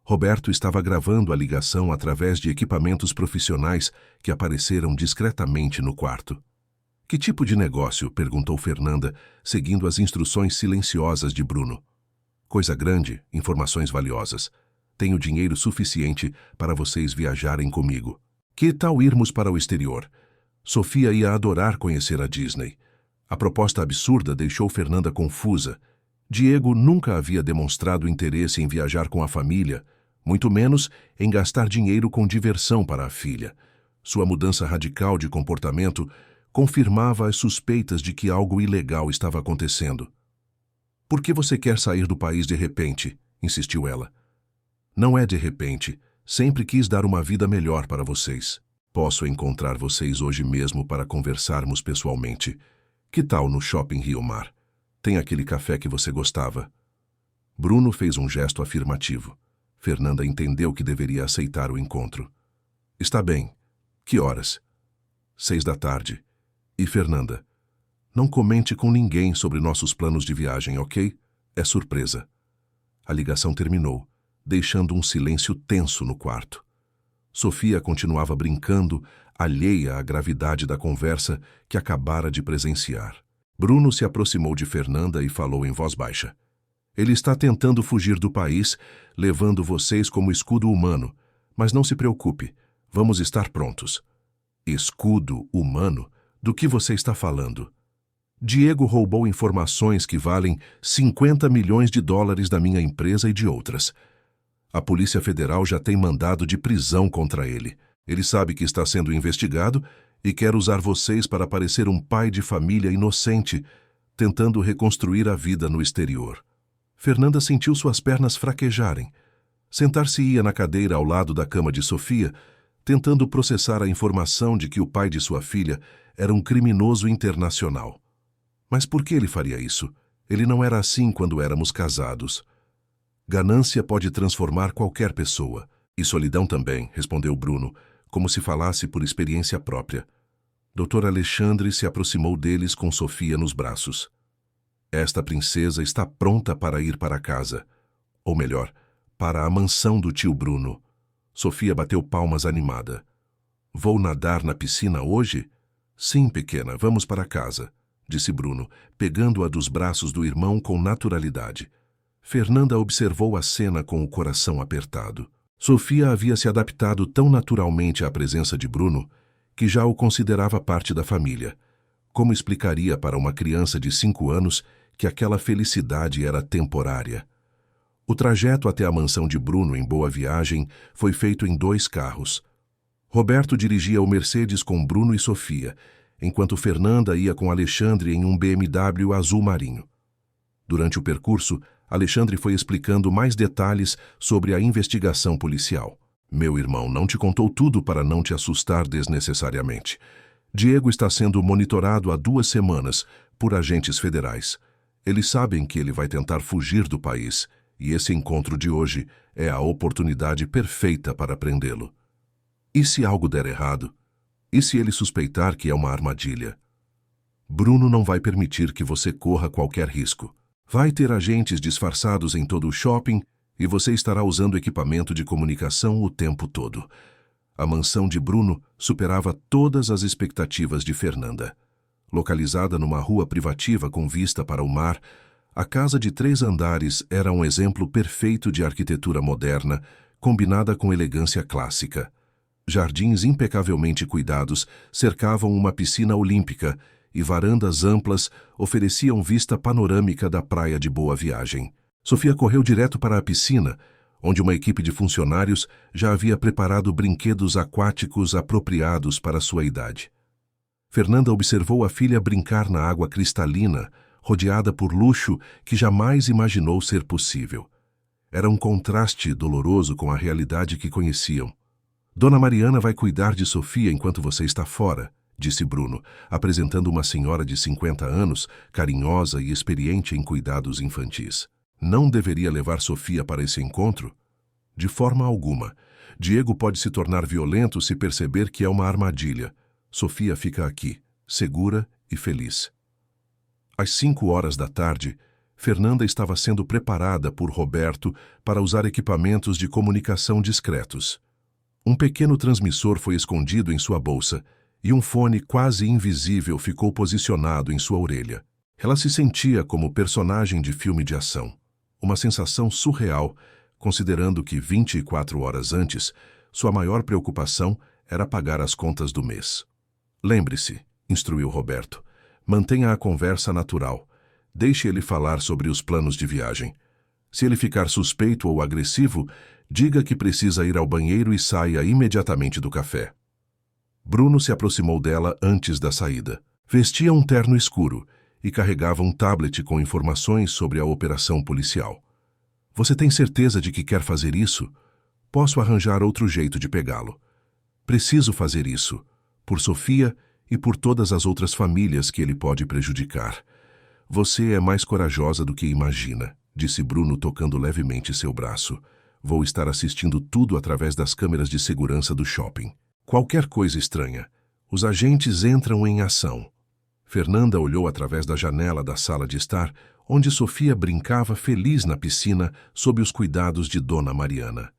Roberto estava gravando a ligação através de equipamentos profissionais que apareceram discretamente no quarto. Que tipo de negócio? Perguntou Fernanda, seguindo as instruções silenciosas de Bruno. Coisa grande, informações valiosas. Tenho dinheiro suficiente para vocês viajarem comigo. Que tal irmos para o exterior? Sofia ia adorar conhecer a Disney. A proposta absurda deixou Fernanda confusa. Diego nunca havia demonstrado interesse em viajar com a família, muito menos em gastar dinheiro com diversão para a filha. Sua mudança radical de comportamento confirmava as suspeitas de que algo ilegal estava acontecendo. Por que você quer sair do país de repente? Insistiu ela. Não é de repente. Sempre quis dar uma vida melhor para vocês. Posso encontrar vocês hoje mesmo para conversarmos pessoalmente. Que tal no Shopping Rio Mar? Tem aquele café que você gostava. Bruno fez um gesto afirmativo. Fernanda entendeu que deveria aceitar o encontro. Está bem. Que horas? 6 da tarde. E Fernanda, não comente com ninguém sobre nossos planos de viagem, ok? É surpresa. A ligação terminou, deixando um silêncio tenso no quarto. Sofia continuava brincando, alheia à gravidade da conversa que acabara de presenciar. Bruno se aproximou de Fernanda e falou em voz baixa. Ele está tentando fugir do país, levando vocês como escudo humano. Mas não se preocupe, vamos estar prontos. Escudo humano? Do que você está falando? Diego roubou informações que valem 50 milhões de dólares da minha empresa e de outras. A Polícia Federal já tem mandado de prisão contra ele. Ele sabe que está sendo investigado e quer usar vocês para parecer um pai de família inocente, tentando reconstruir a vida no exterior. Fernanda sentiu suas pernas fraquejarem. Sentar-se-ia na cadeira ao lado da cama de Sofia, tentando processar a informação de que o pai de sua filha era um criminoso internacional. Mas por que ele faria isso? Ele não era assim quando éramos casados. Ganância pode transformar qualquer pessoa. E solidão também, respondeu Bruno, como se falasse por experiência própria. Dr. Alexandre se aproximou deles com Sofia nos braços. Esta princesa está pronta para ir para casa. Ou melhor, para a mansão do tio Bruno. Sofia bateu palmas animada. Vou nadar na piscina hoje? Sim, pequena, vamos para casa, disse Bruno, pegando-a dos braços do irmão com naturalidade. Fernanda observou a cena com o coração apertado. Sofia havia se adaptado tão naturalmente à presença de Bruno que já o considerava parte da família. Como explicaria para uma criança de 5 anos que aquela felicidade era temporária? O trajeto até a mansão de Bruno em Boa Viagem foi feito em 2 carros. Roberto dirigia o Mercedes com Bruno e Sofia, enquanto Fernanda ia com Alexandre em um BMW azul marinho. Durante o percurso, Alexandre foi explicando mais detalhes sobre a investigação policial. Meu irmão não te contou tudo para não te assustar desnecessariamente. Diego está sendo monitorado há 2 semanas por agentes federais. Eles sabem que ele vai tentar fugir do país, e esse encontro de hoje é a oportunidade perfeita para prendê-lo. E se algo der errado? E se ele suspeitar que é uma armadilha? Bruno não vai permitir que você corra qualquer risco. Vai ter agentes disfarçados em todo o shopping e você estará usando equipamento de comunicação o tempo todo. A mansão de Bruno superava todas as expectativas de Fernanda. Localizada numa rua privativa com vista para o mar, a casa de 3 andares era um exemplo perfeito de arquitetura moderna, combinada com elegância clássica. Jardins impecavelmente cuidados cercavam uma piscina olímpica e varandas amplas ofereciam vista panorâmica da praia de Boa Viagem. Sofia correu direto para a piscina, onde uma equipe de funcionários já havia preparado brinquedos aquáticos apropriados para sua idade. Fernanda observou a filha brincar na água cristalina, rodeada por luxo que jamais imaginou ser possível. Era um contraste doloroso com a realidade que conheciam. Dona Mariana vai cuidar de Sofia enquanto você está fora, disse Bruno, apresentando uma senhora de 50 anos, carinhosa e experiente em cuidados infantis. Não deveria levar Sofia para esse encontro? De forma alguma. Diego pode se tornar violento se perceber que é uma armadilha. Sofia fica aqui, segura e feliz. Às 5 da tarde, Fernanda estava sendo preparada por Roberto para usar equipamentos de comunicação discretos. Um pequeno transmissor foi escondido em sua bolsa e um fone quase invisível ficou posicionado em sua orelha. Ela se sentia como personagem de filme de ação. Uma sensação surreal, considerando que 24 horas antes, sua maior preocupação era pagar as contas do mês. Lembre-se, instruiu Roberto, mantenha a conversa natural. Deixe ele falar sobre os planos de viagem. Se ele ficar suspeito ou agressivo, diga que precisa ir ao banheiro e saia imediatamente do café. Bruno se aproximou dela antes da saída. Vestia um terno escuro e carregava um tablet com informações sobre a operação policial. Você tem certeza de que quer fazer isso? Posso arranjar outro jeito de pegá-lo. Preciso fazer isso, por Sofia e por todas as outras famílias que ele pode prejudicar. Você é mais corajosa do que imagina, disse Bruno tocando levemente seu braço. Vou estar assistindo tudo através das câmeras de segurança do shopping. Qualquer coisa estranha, os agentes entram em ação. Fernanda olhou através da janela da sala de estar, onde Sofia brincava feliz na piscina sob os cuidados de Dona Mariana.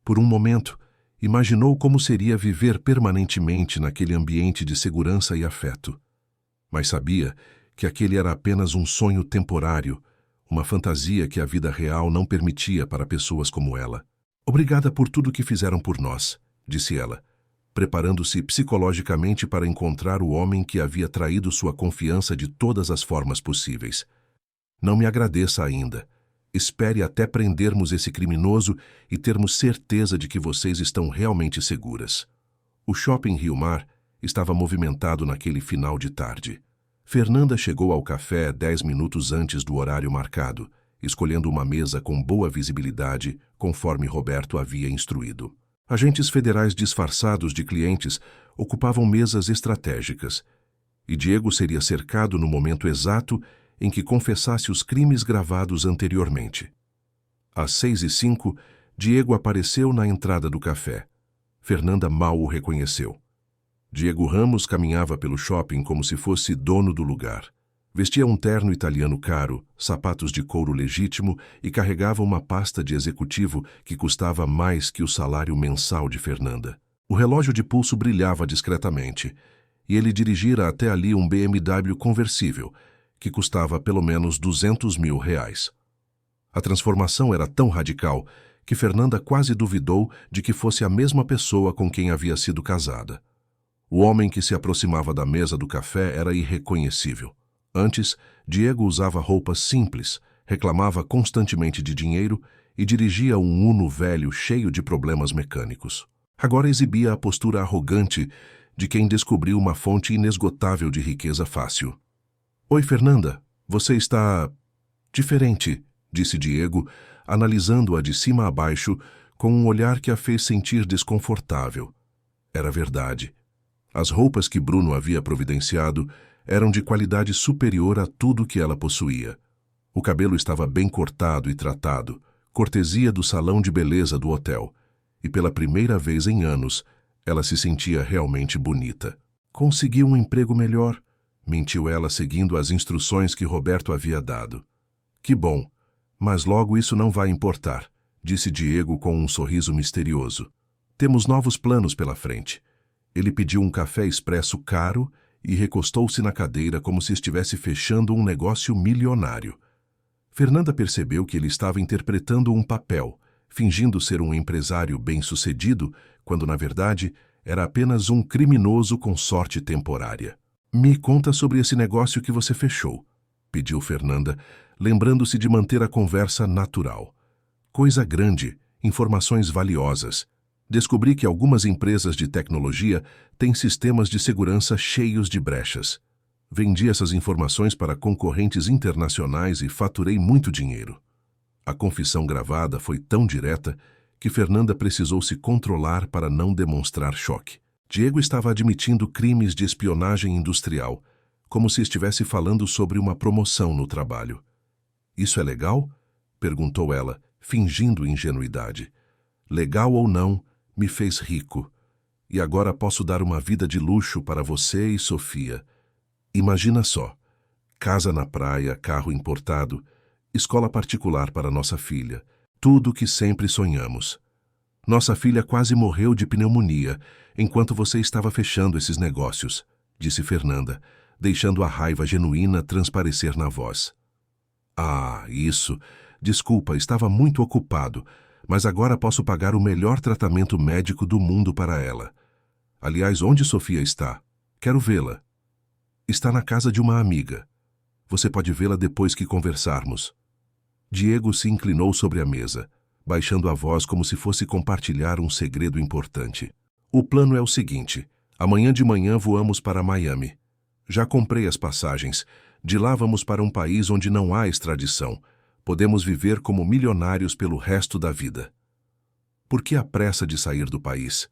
Por um momento, imaginou como seria viver permanentemente naquele ambiente de segurança e afeto. Mas sabia que aquele era apenas um sonho temporário, uma fantasia que a vida real não permitia para pessoas como ela. Obrigada por tudo que fizeram por nós, disse ela, preparando-se psicologicamente para encontrar o homem que havia traído sua confiança de todas as formas possíveis. Não me agradeça ainda. Espere até prendermos esse criminoso e termos certeza de que vocês estão realmente seguras. O shopping Rio Mar estava movimentado naquele final de tarde. Fernanda chegou ao café 10 minutos antes do horário marcado, escolhendo uma mesa com boa visibilidade, conforme Roberto havia instruído. Agentes federais disfarçados de clientes ocupavam mesas estratégicas, e Diego seria cercado no momento exato em que confessasse os crimes gravados anteriormente. Às 6h05, Diego apareceu na entrada do café. Fernanda mal o reconheceu. Diego Ramos caminhava pelo shopping como se fosse dono do lugar. Vestia um terno italiano caro, sapatos de couro legítimo e carregava uma pasta de executivo que custava mais que o salário mensal de Fernanda. O relógio de pulso brilhava discretamente, e ele dirigira até ali um BMW conversível, que custava pelo menos R$ 200.000. A transformação era tão radical que Fernanda quase duvidou de que fosse a mesma pessoa com quem havia sido casada. O homem que se aproximava da mesa do café era irreconhecível. Antes, Diego usava roupas simples, reclamava constantemente de dinheiro e dirigia um Uno velho cheio de problemas mecânicos. Agora exibia a postura arrogante de quem descobriu uma fonte inesgotável de riqueza fácil. "Oi, Fernanda, você está diferente", disse Diego, analisando-a de cima a baixo com um olhar que a fez sentir desconfortável. Era verdade. As roupas que Bruno havia providenciado eram de qualidade superior a tudo que ela possuía. O cabelo estava bem cortado e tratado, cortesia do salão de beleza do hotel, e pela primeira vez em anos, ela se sentia realmente bonita. "Consegui um emprego melhor", mentiu ela seguindo as instruções que Roberto havia dado. "Que bom, mas logo isso não vai importar", disse Diego com um sorriso misterioso. "Temos novos planos pela frente." Ele pediu um café expresso caro e recostou-se na cadeira como se estivesse fechando um negócio milionário. Fernanda percebeu que ele estava interpretando um papel, fingindo ser um empresário bem-sucedido, quando, na verdade, era apenas um criminoso com sorte temporária. "Me conta sobre esse negócio que você fechou", pediu Fernanda, lembrando-se de manter a conversa natural. "Coisa grande, informações valiosas. Descobri que algumas empresas de tecnologia têm sistemas de segurança cheios de brechas. Vendi essas informações para concorrentes internacionais e faturei muito dinheiro." A confissão gravada foi tão direta que Fernanda precisou se controlar para não demonstrar choque. Diego estava admitindo crimes de espionagem industrial, como se estivesse falando sobre uma promoção no trabalho. "Isso é legal?" perguntou ela, fingindo ingenuidade. "Legal ou não, me fez rico. E agora posso dar uma vida de luxo para você e Sofia. Imagina só, casa na praia, carro importado, escola particular para nossa filha, tudo o que sempre sonhamos. Nossa filha quase morreu de pneumonia enquanto você estava fechando esses negócios", disse Fernanda, deixando a raiva genuína transparecer na voz. "Ah, isso. Desculpa, estava muito ocupado, mas agora posso pagar o melhor tratamento médico do mundo para ela. Aliás, onde Sofia está? Quero vê-la." "Está na casa de uma amiga. Você pode vê-la depois que conversarmos." Diego se inclinou sobre a mesa, baixando a voz como se fosse compartilhar um segredo importante. "O plano é o seguinte: amanhã de manhã voamos para Miami. Já comprei as passagens. De lá vamos para um país onde não há extradição. Podemos viver como milionários pelo resto da vida." "Por que a pressa de sair do país?"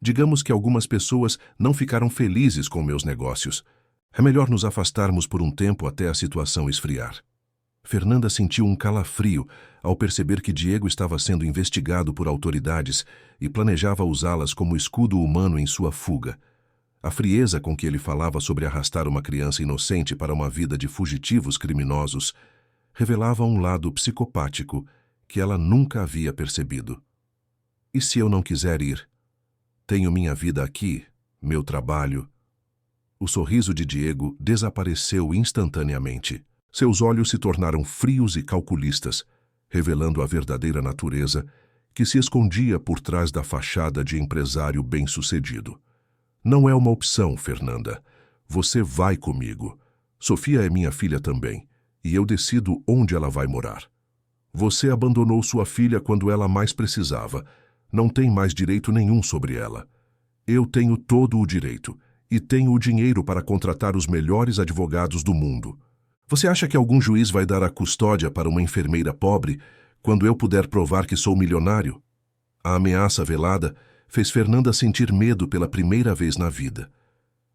"Digamos que algumas pessoas não ficaram felizes com meus negócios. É melhor nos afastarmos por um tempo até a situação esfriar." Fernanda sentiu um calafrio ao perceber que Diego estava sendo investigado por autoridades e planejava usá-las como escudo humano em sua fuga. A frieza com que ele falava sobre arrastar uma criança inocente para uma vida de fugitivos criminosos revelava um lado psicopático que ela nunca havia percebido. "E se eu não quiser ir? Tenho minha vida aqui, meu trabalho." O sorriso de Diego desapareceu instantaneamente. Seus olhos se tornaram frios e calculistas, revelando a verdadeira natureza que se escondia por trás da fachada de empresário bem-sucedido. "Não é uma opção, Fernanda. Você vai comigo. Sofia é minha filha também, e eu decido onde ela vai morar. Você abandonou sua filha quando ela mais precisava. Não tem mais direito nenhum sobre ela. Eu tenho todo o direito, e tenho o dinheiro para contratar os melhores advogados do mundo. Você acha que algum juiz vai dar a custódia para uma enfermeira pobre quando eu puder provar que sou milionário?" A ameaça velada fez Fernanda sentir medo pela primeira vez na vida.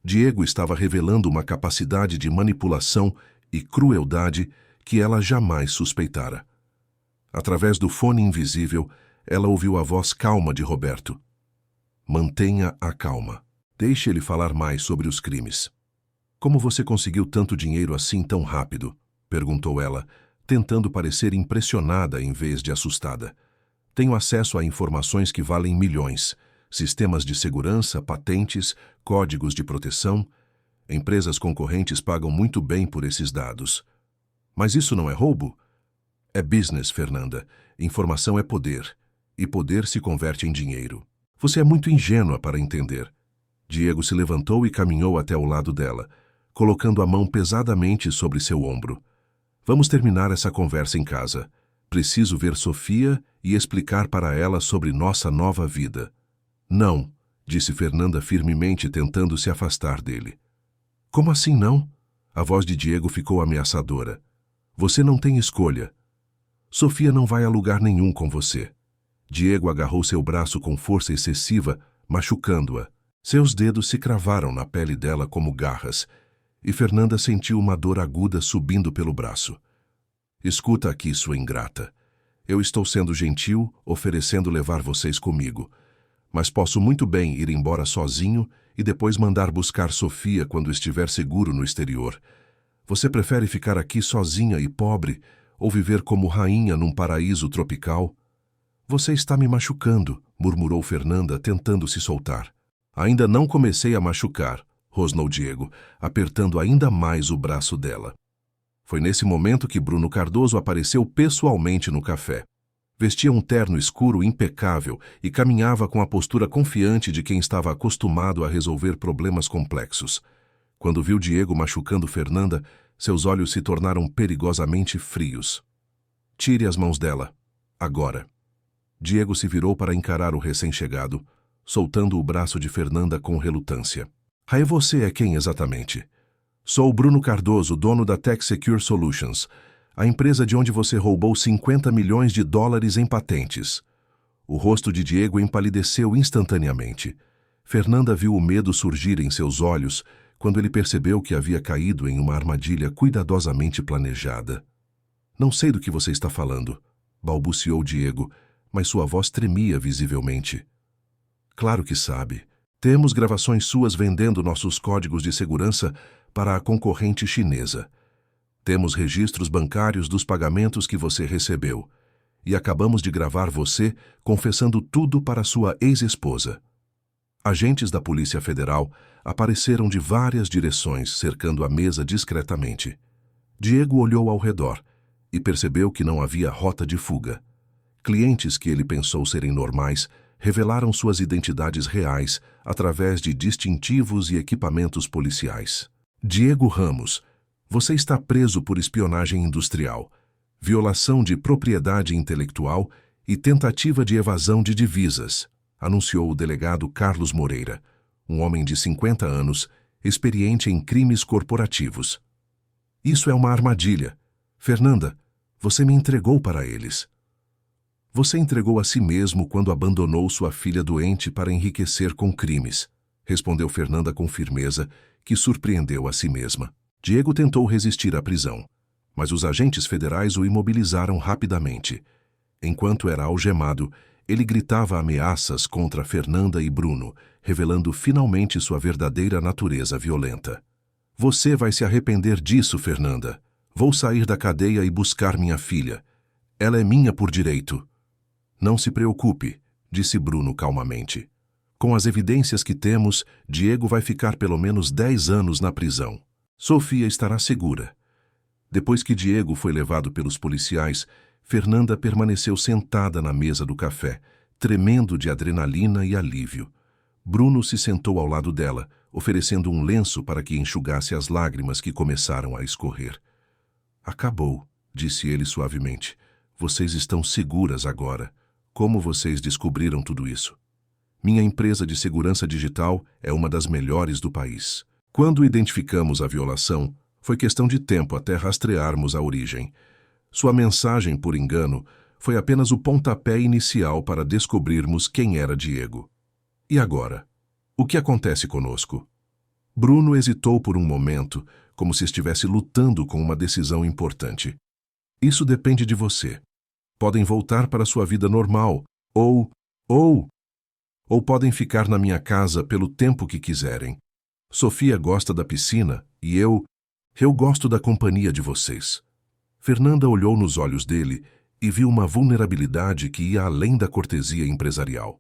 Diego estava revelando uma capacidade de manipulação e crueldade que ela jamais suspeitara. Através do fone invisível, ela ouviu a voz calma de Roberto. Mantenha a calma. Deixe ele falar mais sobre os crimes. Como você conseguiu tanto dinheiro assim tão rápido? Perguntou ela, tentando parecer impressionada em vez de assustada. Tenho acesso a informações que valem milhões. Sistemas de segurança, patentes, códigos de proteção. Empresas concorrentes pagam muito bem por esses dados. Mas isso não é roubo? É business, Fernanda. Informação é poder. E poder se converte em dinheiro. Você é muito ingênua para entender. Diego se levantou e caminhou até o lado dela, colocando a mão pesadamente sobre seu ombro. Vamos terminar essa conversa em casa. Preciso ver Sofia e explicar para ela sobre nossa nova vida. Não, disse Fernanda firmemente, tentando se afastar dele. Como assim não? A voz de Diego ficou ameaçadora. Você não tem escolha. Sofia não vai a lugar nenhum com você. Diego agarrou seu braço com força excessiva, machucando-a. Seus dedos se cravaram na pele dela como garras, e Fernanda sentiu uma dor aguda subindo pelo braço. Escuta aqui, sua ingrata. Eu estou sendo gentil, oferecendo levar vocês comigo. Mas posso muito bem ir embora sozinho e depois mandar buscar Sofia quando estiver seguro no exterior. Você prefere ficar aqui sozinha e pobre ou viver como rainha num paraíso tropical? Você está me machucando, murmurou Fernanda, tentando se soltar. Ainda não comecei a machucar, rosnou Diego, apertando ainda mais o braço dela. Foi nesse momento que Bruno Cardoso apareceu pessoalmente no café. Vestia um terno escuro impecável e caminhava com a postura confiante de quem estava acostumado a resolver problemas complexos. Quando viu Diego machucando Fernanda, seus olhos se tornaram perigosamente frios. Tire as mãos dela. Agora. Diego se virou para encarar o recém-chegado, soltando o braço de Fernanda com relutância. Aí você é quem exatamente? Sou o Bruno Cardoso, dono da Tech Secure Solutions, a empresa de onde você roubou 50 milhões de dólares em patentes. O rosto de Diego empalideceu instantaneamente. Fernanda viu o medo surgir em seus olhos quando ele percebeu que havia caído em uma armadilha cuidadosamente planejada. Não sei do que você está falando, balbuciou Diego, mas sua voz tremia visivelmente. Claro que sabe. Temos gravações suas vendendo nossos códigos de segurança para a concorrente chinesa. Temos registros bancários dos pagamentos que você recebeu. E acabamos de gravar você confessando tudo para sua ex-esposa. Agentes da Polícia Federal apareceram de várias direções, cercando a mesa discretamente. Diego olhou ao redor e percebeu que não havia rota de fuga. Clientes que ele pensou serem normais revelaram suas identidades reais através de distintivos e equipamentos policiais. Diego Ramos, você está preso por espionagem industrial, violação de propriedade intelectual e tentativa de evasão de divisas, anunciou o delegado Carlos Moreira, um homem de 50 anos, experiente em crimes corporativos. Isso é uma armadilha. Fernanda, você me entregou para eles. Você entregou a si mesmo quando abandonou sua filha doente para enriquecer com crimes, respondeu Fernanda com firmeza, que surpreendeu a si mesma. Diego tentou resistir à prisão, mas os agentes federais o imobilizaram rapidamente. Enquanto era algemado, ele gritava ameaças contra Fernanda e Bruno, revelando finalmente sua verdadeira natureza violenta. Você vai se arrepender disso, Fernanda. Vou sair da cadeia e buscar minha filha. Ela é minha por direito. Não se preocupe, disse Bruno calmamente. Com as evidências que temos, Diego vai ficar pelo menos 10 anos na prisão. Sofia estará segura. Depois que Diego foi levado pelos policiais, Fernanda permaneceu sentada na mesa do café, tremendo de adrenalina e alívio. Bruno se sentou ao lado dela, oferecendo um lenço para que enxugasse as lágrimas que começaram a escorrer. Acabou, disse ele suavemente. Vocês estão seguras agora. Como vocês descobriram tudo isso? Minha empresa de segurança digital é uma das melhores do país. Quando identificamos a violação, foi questão de tempo até rastrearmos a origem. Sua mensagem, por engano, foi apenas o pontapé inicial para descobrirmos quem era Diego. E agora? O que acontece conosco? Bruno hesitou por um momento, como se estivesse lutando com uma decisão importante. Isso depende de você. Podem voltar para sua vida normal, ou... ou podem ficar na minha casa pelo tempo que quiserem. Sofia gosta da piscina e eu gosto da companhia de vocês. Fernanda olhou nos olhos dele e viu uma vulnerabilidade que ia além da cortesia empresarial.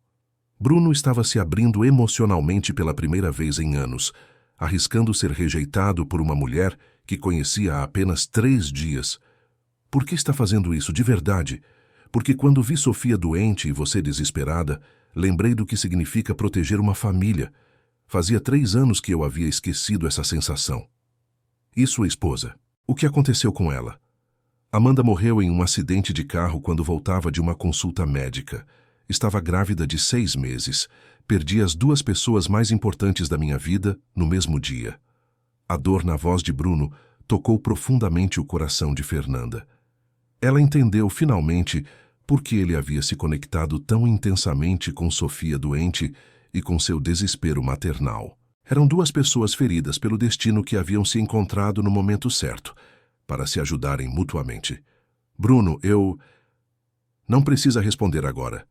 Bruno estava se abrindo emocionalmente pela primeira vez em anos, arriscando ser rejeitado por uma mulher que conhecia há apenas 3 dias. Por que está fazendo isso de verdade? Porque quando vi Sofia doente e você desesperada, lembrei do que significa proteger uma família. Fazia 3 anos que eu havia esquecido essa sensação. E sua esposa? O que aconteceu com ela? Amanda morreu em um acidente de carro quando voltava de uma consulta médica. Estava grávida de 6 meses. Perdi as 2 pessoas mais importantes da minha vida no mesmo dia. A dor na voz de Bruno tocou profundamente o coração de Fernanda. Ela entendeu, finalmente, por que ele havia se conectado tão intensamente com Sofia doente e com seu desespero maternal. Eram 2 pessoas feridas pelo destino que haviam se encontrado no momento certo, para se ajudarem mutuamente. Bruno, Não precisa responder agora.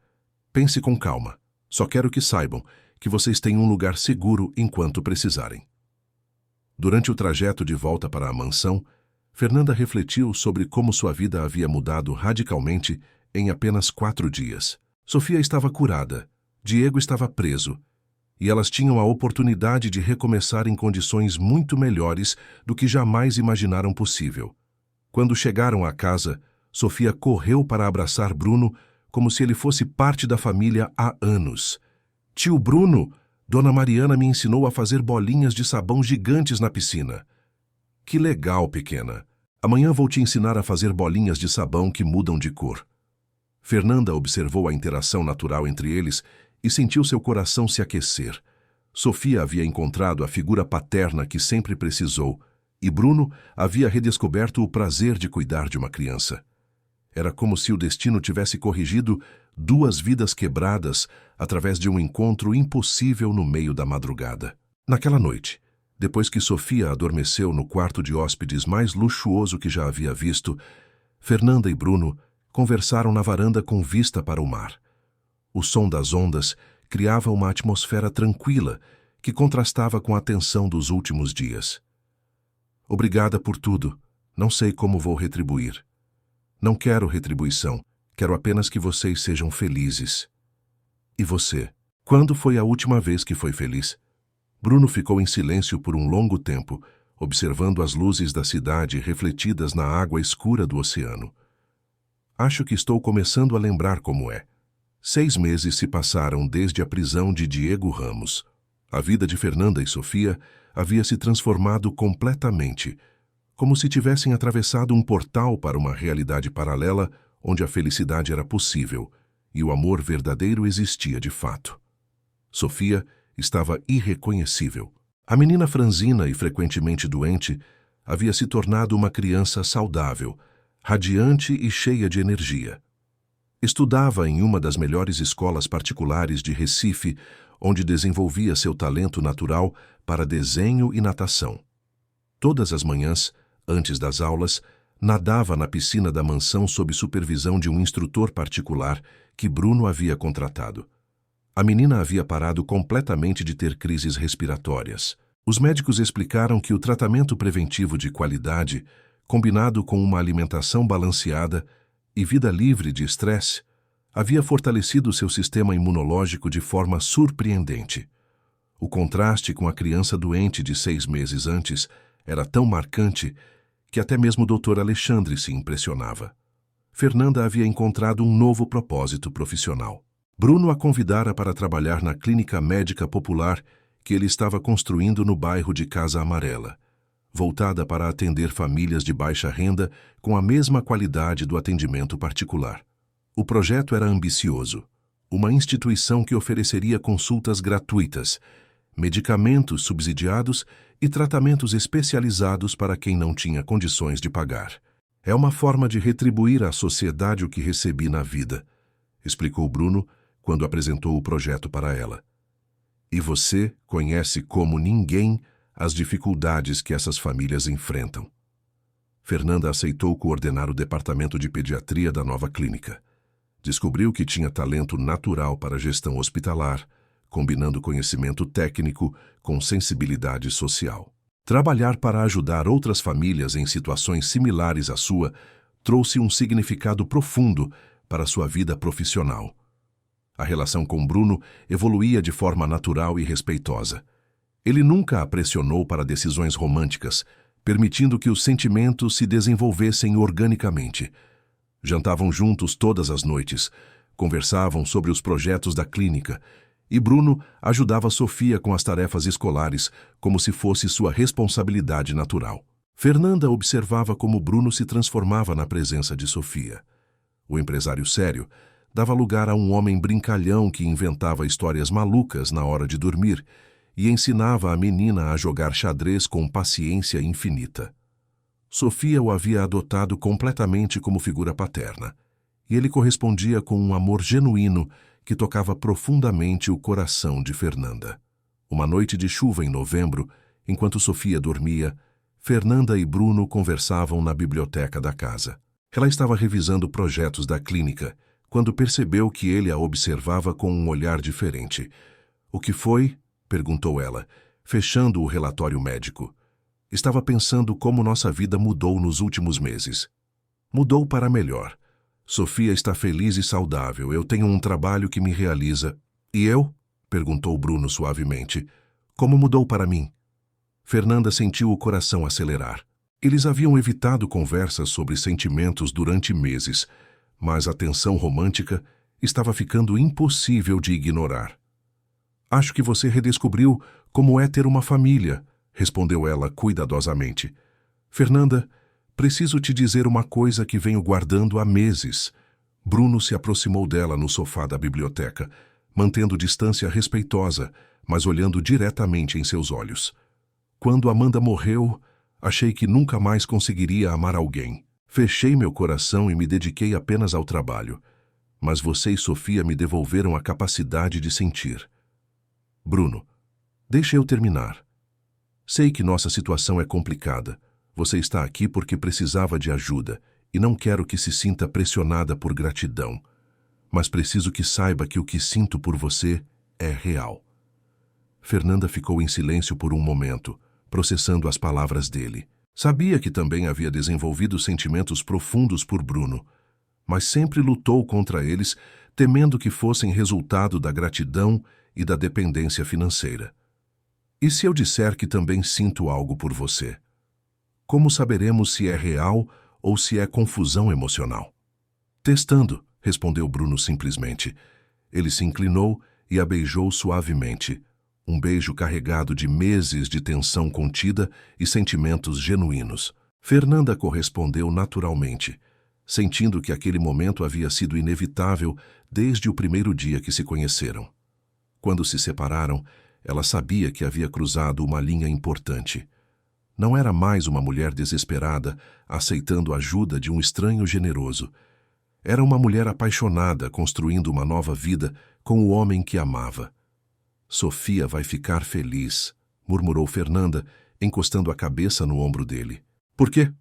Pense com calma. Só quero que saibam que vocês têm um lugar seguro enquanto precisarem. Durante o trajeto de volta para a mansão, Fernanda refletiu sobre como sua vida havia mudado radicalmente em apenas 4 dias. Sofia estava curada, Diego estava preso, e elas tinham a oportunidade de recomeçar em condições muito melhores do que jamais imaginaram possível. Quando chegaram à casa, Sofia correu para abraçar Bruno como se ele fosse parte da família há anos. Tio Bruno, Dona Mariana me ensinou a fazer bolinhas de sabão gigantes na piscina. Que legal, pequena. Amanhã vou te ensinar a fazer bolinhas de sabão que mudam de cor. Fernanda observou a interação natural entre eles e sentiu seu coração se aquecer. Sofia havia encontrado a figura paterna que sempre precisou, e Bruno havia redescoberto o prazer de cuidar de uma criança. Era como se o destino tivesse corrigido 2 vidas quebradas através de um encontro impossível no meio da madrugada. Naquela noite, depois que Sofia adormeceu no quarto de hóspedes mais luxuoso que já havia visto, Fernanda e Bruno conversaram na varanda com vista para o mar. O som das ondas criava uma atmosfera tranquila que contrastava com a tensão dos últimos dias. Obrigada por tudo. Não sei como vou retribuir. Não quero retribuição. Quero apenas que vocês sejam felizes. E você? Quando foi a última vez que foi feliz? Bruno ficou em silêncio por um longo tempo, observando as luzes da cidade refletidas na água escura do oceano. Acho que estou começando a lembrar como é. 6 meses se passaram desde a prisão de Diego Ramos. A vida de Fernanda e Sofia havia se transformado completamente, como se tivessem atravessado um portal para uma realidade paralela onde a felicidade era possível e o amor verdadeiro existia de fato. Sofia estava irreconhecível. A menina franzina e frequentemente doente havia se tornado uma criança saudável, radiante e cheia de energia. Estudava em uma das melhores escolas particulares de Recife, onde desenvolvia seu talento natural para desenho e natação. Todas as manhãs, antes das aulas, nadava na piscina da mansão sob supervisão de um instrutor particular que Bruno havia contratado. A menina havia parado completamente de ter crises respiratórias. Os médicos explicaram que o tratamento preventivo de qualidade, combinado com uma alimentação balanceada e vida livre de estresse, havia fortalecido seu sistema imunológico de forma surpreendente. O contraste com a criança doente de 6 meses antes era tão marcante que até mesmo o Dr. Alexandre se impressionava. Fernanda havia encontrado um novo propósito profissional. Bruno a convidara para trabalhar na clínica médica popular que ele estava construindo no bairro de Casa Amarela, voltada para atender famílias de baixa renda com a mesma qualidade do atendimento particular. O projeto era ambicioso, uma instituição que ofereceria consultas gratuitas, medicamentos subsidiados e tratamentos especializados para quem não tinha condições de pagar. É uma forma de retribuir à sociedade o que recebi na vida, explicou Bruno quando apresentou o projeto para ela. E você conhece como ninguém as dificuldades que essas famílias enfrentam. Fernanda aceitou coordenar o departamento de pediatria da nova clínica. Descobriu que tinha talento natural para a gestão hospitalar, combinando conhecimento técnico com sensibilidade social. Trabalhar para ajudar outras famílias em situações similares à sua trouxe um significado profundo para sua vida profissional. A relação com Bruno evoluía de forma natural e respeitosa. Ele nunca a pressionou para decisões românticas, permitindo que os sentimentos se desenvolvessem organicamente. Jantavam juntos todas as noites, conversavam sobre os projetos da clínica, e Bruno ajudava Sofia com as tarefas escolares, como se fosse sua responsabilidade natural. Fernanda observava como Bruno se transformava na presença de Sofia. O empresário sério dava lugar a um homem brincalhão que inventava histórias malucas na hora de dormir e ensinava a menina a jogar xadrez com paciência infinita. Sofia o havia adotado completamente como figura paterna, e ele correspondia com um amor genuíno que tocava profundamente o coração de Fernanda. Uma noite de chuva em novembro, enquanto Sofia dormia, Fernanda e Bruno conversavam na biblioteca da casa. Ela estava revisando projetos da clínica, quando percebeu que ele a observava com um olhar diferente. "O que foi?" perguntou ela, fechando o relatório médico. "Estava pensando como nossa vida mudou nos últimos meses." "Mudou para melhor. Sofia está feliz e saudável. Eu tenho um trabalho que me realiza." "E eu?" perguntou Bruno suavemente. "Como mudou para mim?" Fernanda sentiu o coração acelerar. Eles haviam evitado conversas sobre sentimentos durante meses, mas a tensão romântica estava ficando impossível de ignorar. "Acho que você redescobriu como é ter uma família", respondeu ela cuidadosamente. "Fernanda, preciso te dizer uma coisa que venho guardando há meses." Bruno se aproximou dela no sofá da biblioteca, mantendo distância respeitosa, mas olhando diretamente em seus olhos. "Quando Amanda morreu, achei que nunca mais conseguiria amar alguém. Fechei meu coração e me dediquei apenas ao trabalho. Mas você e Sofia me devolveram a capacidade de sentir." "Bruno, deixe eu terminar. Sei que nossa situação é complicada. Você está aqui porque precisava de ajuda e não quero que se sinta pressionada por gratidão. Mas preciso que saiba que o que sinto por você é real." Fernanda ficou em silêncio por um momento, processando as palavras dele. Sabia que também havia desenvolvido sentimentos profundos por Bruno, mas sempre lutou contra eles, temendo que fossem resultado da gratidão e da dependência financeira. "E se eu disser que também sinto algo por você? Como saberemos se é real ou se é confusão emocional?" "Testando", respondeu Bruno simplesmente. Ele se inclinou e a beijou suavemente. Um beijo carregado de meses de tensão contida e sentimentos genuínos. Fernanda correspondeu naturalmente, sentindo que aquele momento havia sido inevitável desde o primeiro dia que se conheceram. Quando se separaram, ela sabia que havia cruzado uma linha importante. Não era mais uma mulher desesperada, aceitando a ajuda de um estranho generoso. Era uma mulher apaixonada, construindo uma nova vida com o homem que amava. "Sofia vai ficar feliz", murmurou Fernanda, encostando a cabeça no ombro dele. "Por quê?"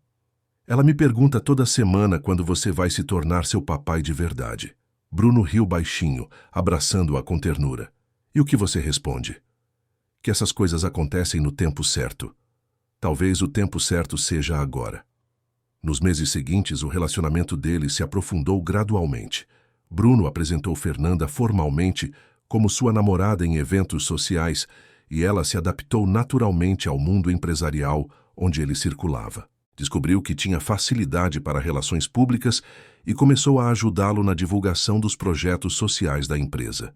"Ela me pergunta toda semana quando você vai se tornar seu papai de verdade." Bruno riu baixinho, abraçando-a com ternura. "E o que você responde?" "Que essas coisas acontecem no tempo certo. Talvez o tempo certo seja agora." Nos meses seguintes, o relacionamento deles se aprofundou gradualmente. Bruno apresentou Fernanda formalmente como sua namorada em eventos sociais e ela se adaptou naturalmente ao mundo empresarial onde ele circulava. Descobriu que tinha facilidade para relações públicas e começou a ajudá-lo na divulgação dos projetos sociais da empresa.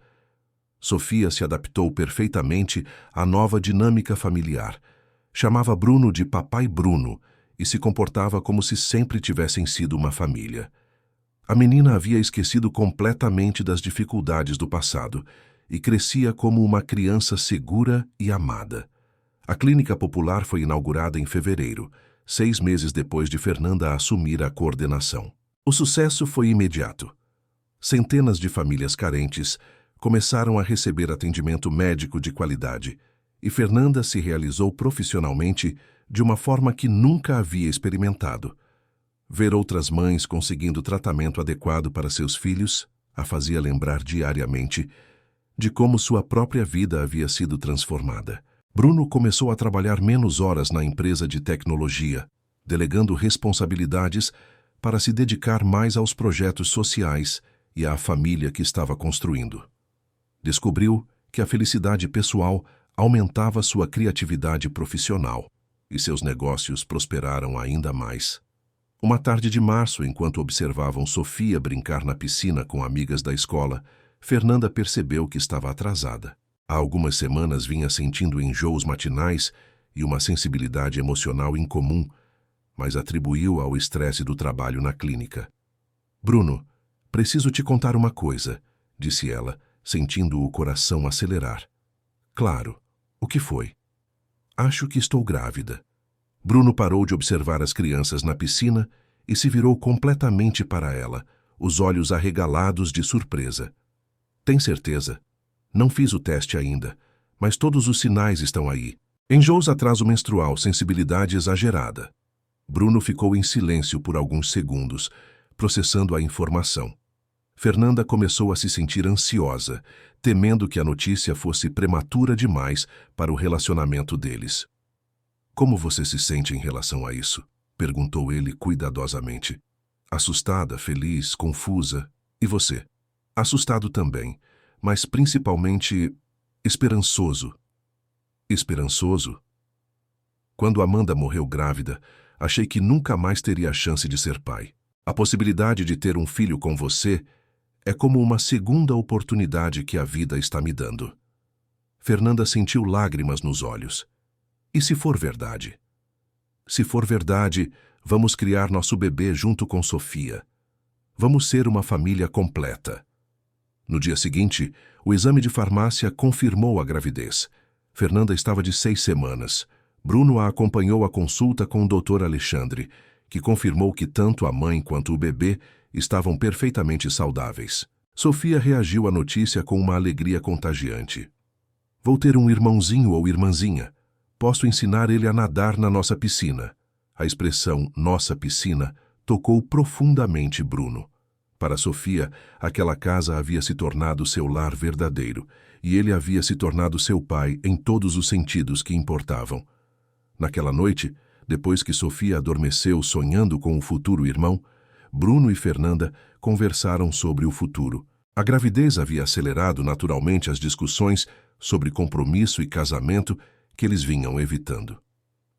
Sofia se adaptou perfeitamente à nova dinâmica familiar. Chamava Bruno de Papai Bruno e se comportava como se sempre tivessem sido uma família. A menina havia esquecido completamente das dificuldades do passado e crescia como uma criança segura e amada. A clínica popular foi inaugurada em fevereiro, 6 meses depois de Fernanda assumir a coordenação. O sucesso foi imediato. Centenas de famílias carentes começaram a receber atendimento médico de qualidade e Fernanda se realizou profissionalmente de uma forma que nunca havia experimentado. Ver outras mães conseguindo tratamento adequado para seus filhos a fazia lembrar diariamente de como sua própria vida havia sido transformada. Bruno começou a trabalhar menos horas na empresa de tecnologia, delegando responsabilidades para se dedicar mais aos projetos sociais e à família que estava construindo. Descobriu que a felicidade pessoal aumentava sua criatividade profissional e seus negócios prosperaram ainda mais. Uma tarde de março, enquanto observavam Sofia brincar na piscina com amigas da escola, Fernanda percebeu que estava atrasada. Há algumas semanas vinha sentindo enjoos matinais e uma sensibilidade emocional incomum, mas atribuiu ao estresse do trabalho na clínica. Bruno, preciso te contar uma coisa, disse ela, sentindo o coração acelerar. Claro, o que foi? Acho que estou grávida. Bruno parou de observar as crianças na piscina e se virou completamente para ela, os olhos arregalados de surpresa. Tem certeza? Não fiz o teste ainda, mas todos os sinais estão aí. Enjoos, atraso menstrual, sensibilidade exagerada. Bruno ficou em silêncio por alguns segundos, processando a informação. Fernanda começou a se sentir ansiosa, temendo que a notícia fosse prematura demais para o relacionamento deles. Como você se sente em relação a isso? Perguntou ele cuidadosamente. Assustada, feliz, confusa. E você? Assustado também, mas principalmente esperançoso. Esperançoso? Quando Amanda morreu grávida, achei que nunca mais teria a chance de ser pai. A possibilidade de ter um filho com você é como uma segunda oportunidade que a vida está me dando. Fernanda sentiu lágrimas nos olhos. E se for verdade? Se for verdade, vamos criar nosso bebê junto com Sofia. Vamos ser uma família completa. No dia seguinte, o exame de farmácia confirmou a gravidez. Fernanda estava de 6 semanas. Bruno a acompanhou à consulta com o Dr. Alexandre, que confirmou que tanto a mãe quanto o bebê estavam perfeitamente saudáveis. Sofia reagiu à notícia com uma alegria contagiante. Vou ter um irmãozinho ou irmãzinha. Posso ensinar ele a nadar na nossa piscina. A expressão nossa piscina tocou profundamente Bruno. Para Sofia, aquela casa havia se tornado seu lar verdadeiro, e ele havia se tornado seu pai em todos os sentidos que importavam. Naquela noite, depois que Sofia adormeceu sonhando com o futuro irmão, Bruno e Fernanda conversaram sobre o futuro. A gravidez havia acelerado naturalmente as discussões sobre compromisso e casamento que eles vinham evitando.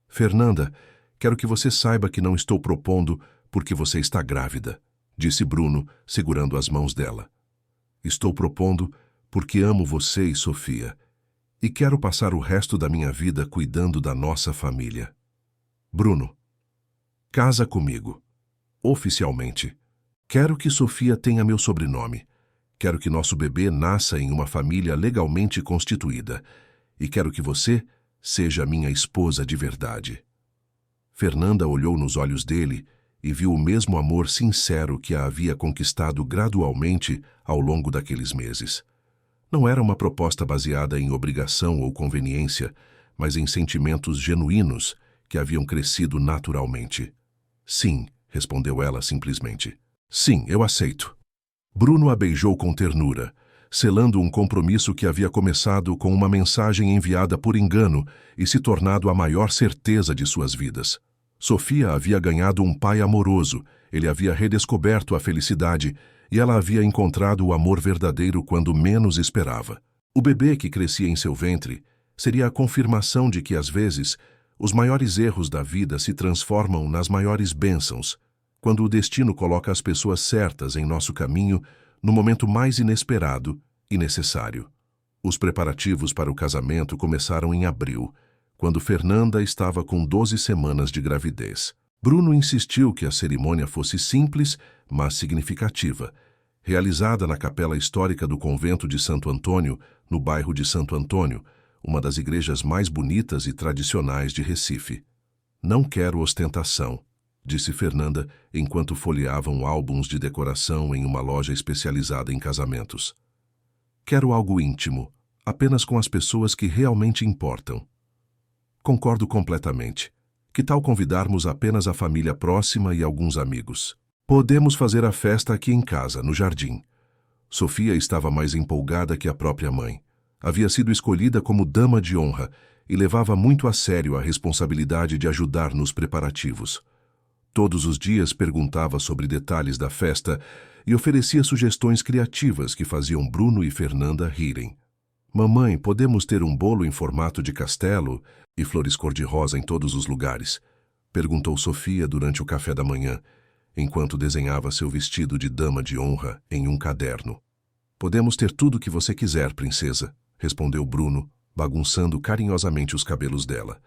Fernanda, quero que você saiba que não estou propondo porque você está grávida, disse Bruno, segurando as mãos dela. Estou propondo porque amo você e Sofia, e quero passar o resto da minha vida cuidando da nossa família. Bruno, casa comigo. Oficialmente. Quero que Sofia tenha meu sobrenome. Quero que nosso bebê nasça em uma família legalmente constituída. E quero que você seja minha esposa de verdade. Fernanda olhou nos olhos dele e viu o mesmo amor sincero que a havia conquistado gradualmente ao longo daqueles meses. Não era uma proposta baseada em obrigação ou conveniência, mas em sentimentos genuínos que haviam crescido naturalmente. Sim, respondeu ela simplesmente. Sim, eu aceito. Bruno a beijou com ternura, selando um compromisso que havia começado com uma mensagem enviada por engano e se tornado a maior certeza de suas vidas. Sofia havia ganhado um pai amoroso, ele havia redescoberto a felicidade e ela havia encontrado o amor verdadeiro quando menos esperava. O bebê que crescia em seu ventre seria a confirmação de que, às vezes, os maiores erros da vida se transformam nas maiores bênçãos, quando o destino coloca as pessoas certas em nosso caminho no momento mais inesperado e necessário. Os preparativos para o casamento começaram em abril, quando Fernanda estava com 12 semanas de gravidez. Bruno insistiu que a cerimônia fosse simples, mas significativa, realizada na capela histórica do convento de Santo Antônio, no bairro de Santo Antônio, uma das igrejas mais bonitas e tradicionais de Recife. Não quero ostentação, disse Fernanda enquanto folheavam álbuns de decoração em uma loja especializada em casamentos. Quero algo íntimo, apenas com as pessoas que realmente importam. Concordo completamente. Que tal convidarmos apenas a família próxima e alguns amigos? Podemos fazer a festa aqui em casa, no jardim. Sofia estava mais empolgada que a própria mãe. Havia sido escolhida como dama de honra e levava muito a sério a responsabilidade de ajudar nos preparativos. Todos os dias perguntava sobre detalhes da festa e oferecia sugestões criativas que faziam Bruno e Fernanda rirem. Mamãe, podemos ter um bolo em formato de castelo e flores cor-de-rosa em todos os lugares? Perguntou Sofia durante o café da manhã, enquanto desenhava seu vestido de dama de honra em um caderno. Podemos ter tudo o que você quiser, princesa, respondeu Bruno, bagunçando carinhosamente os cabelos dela.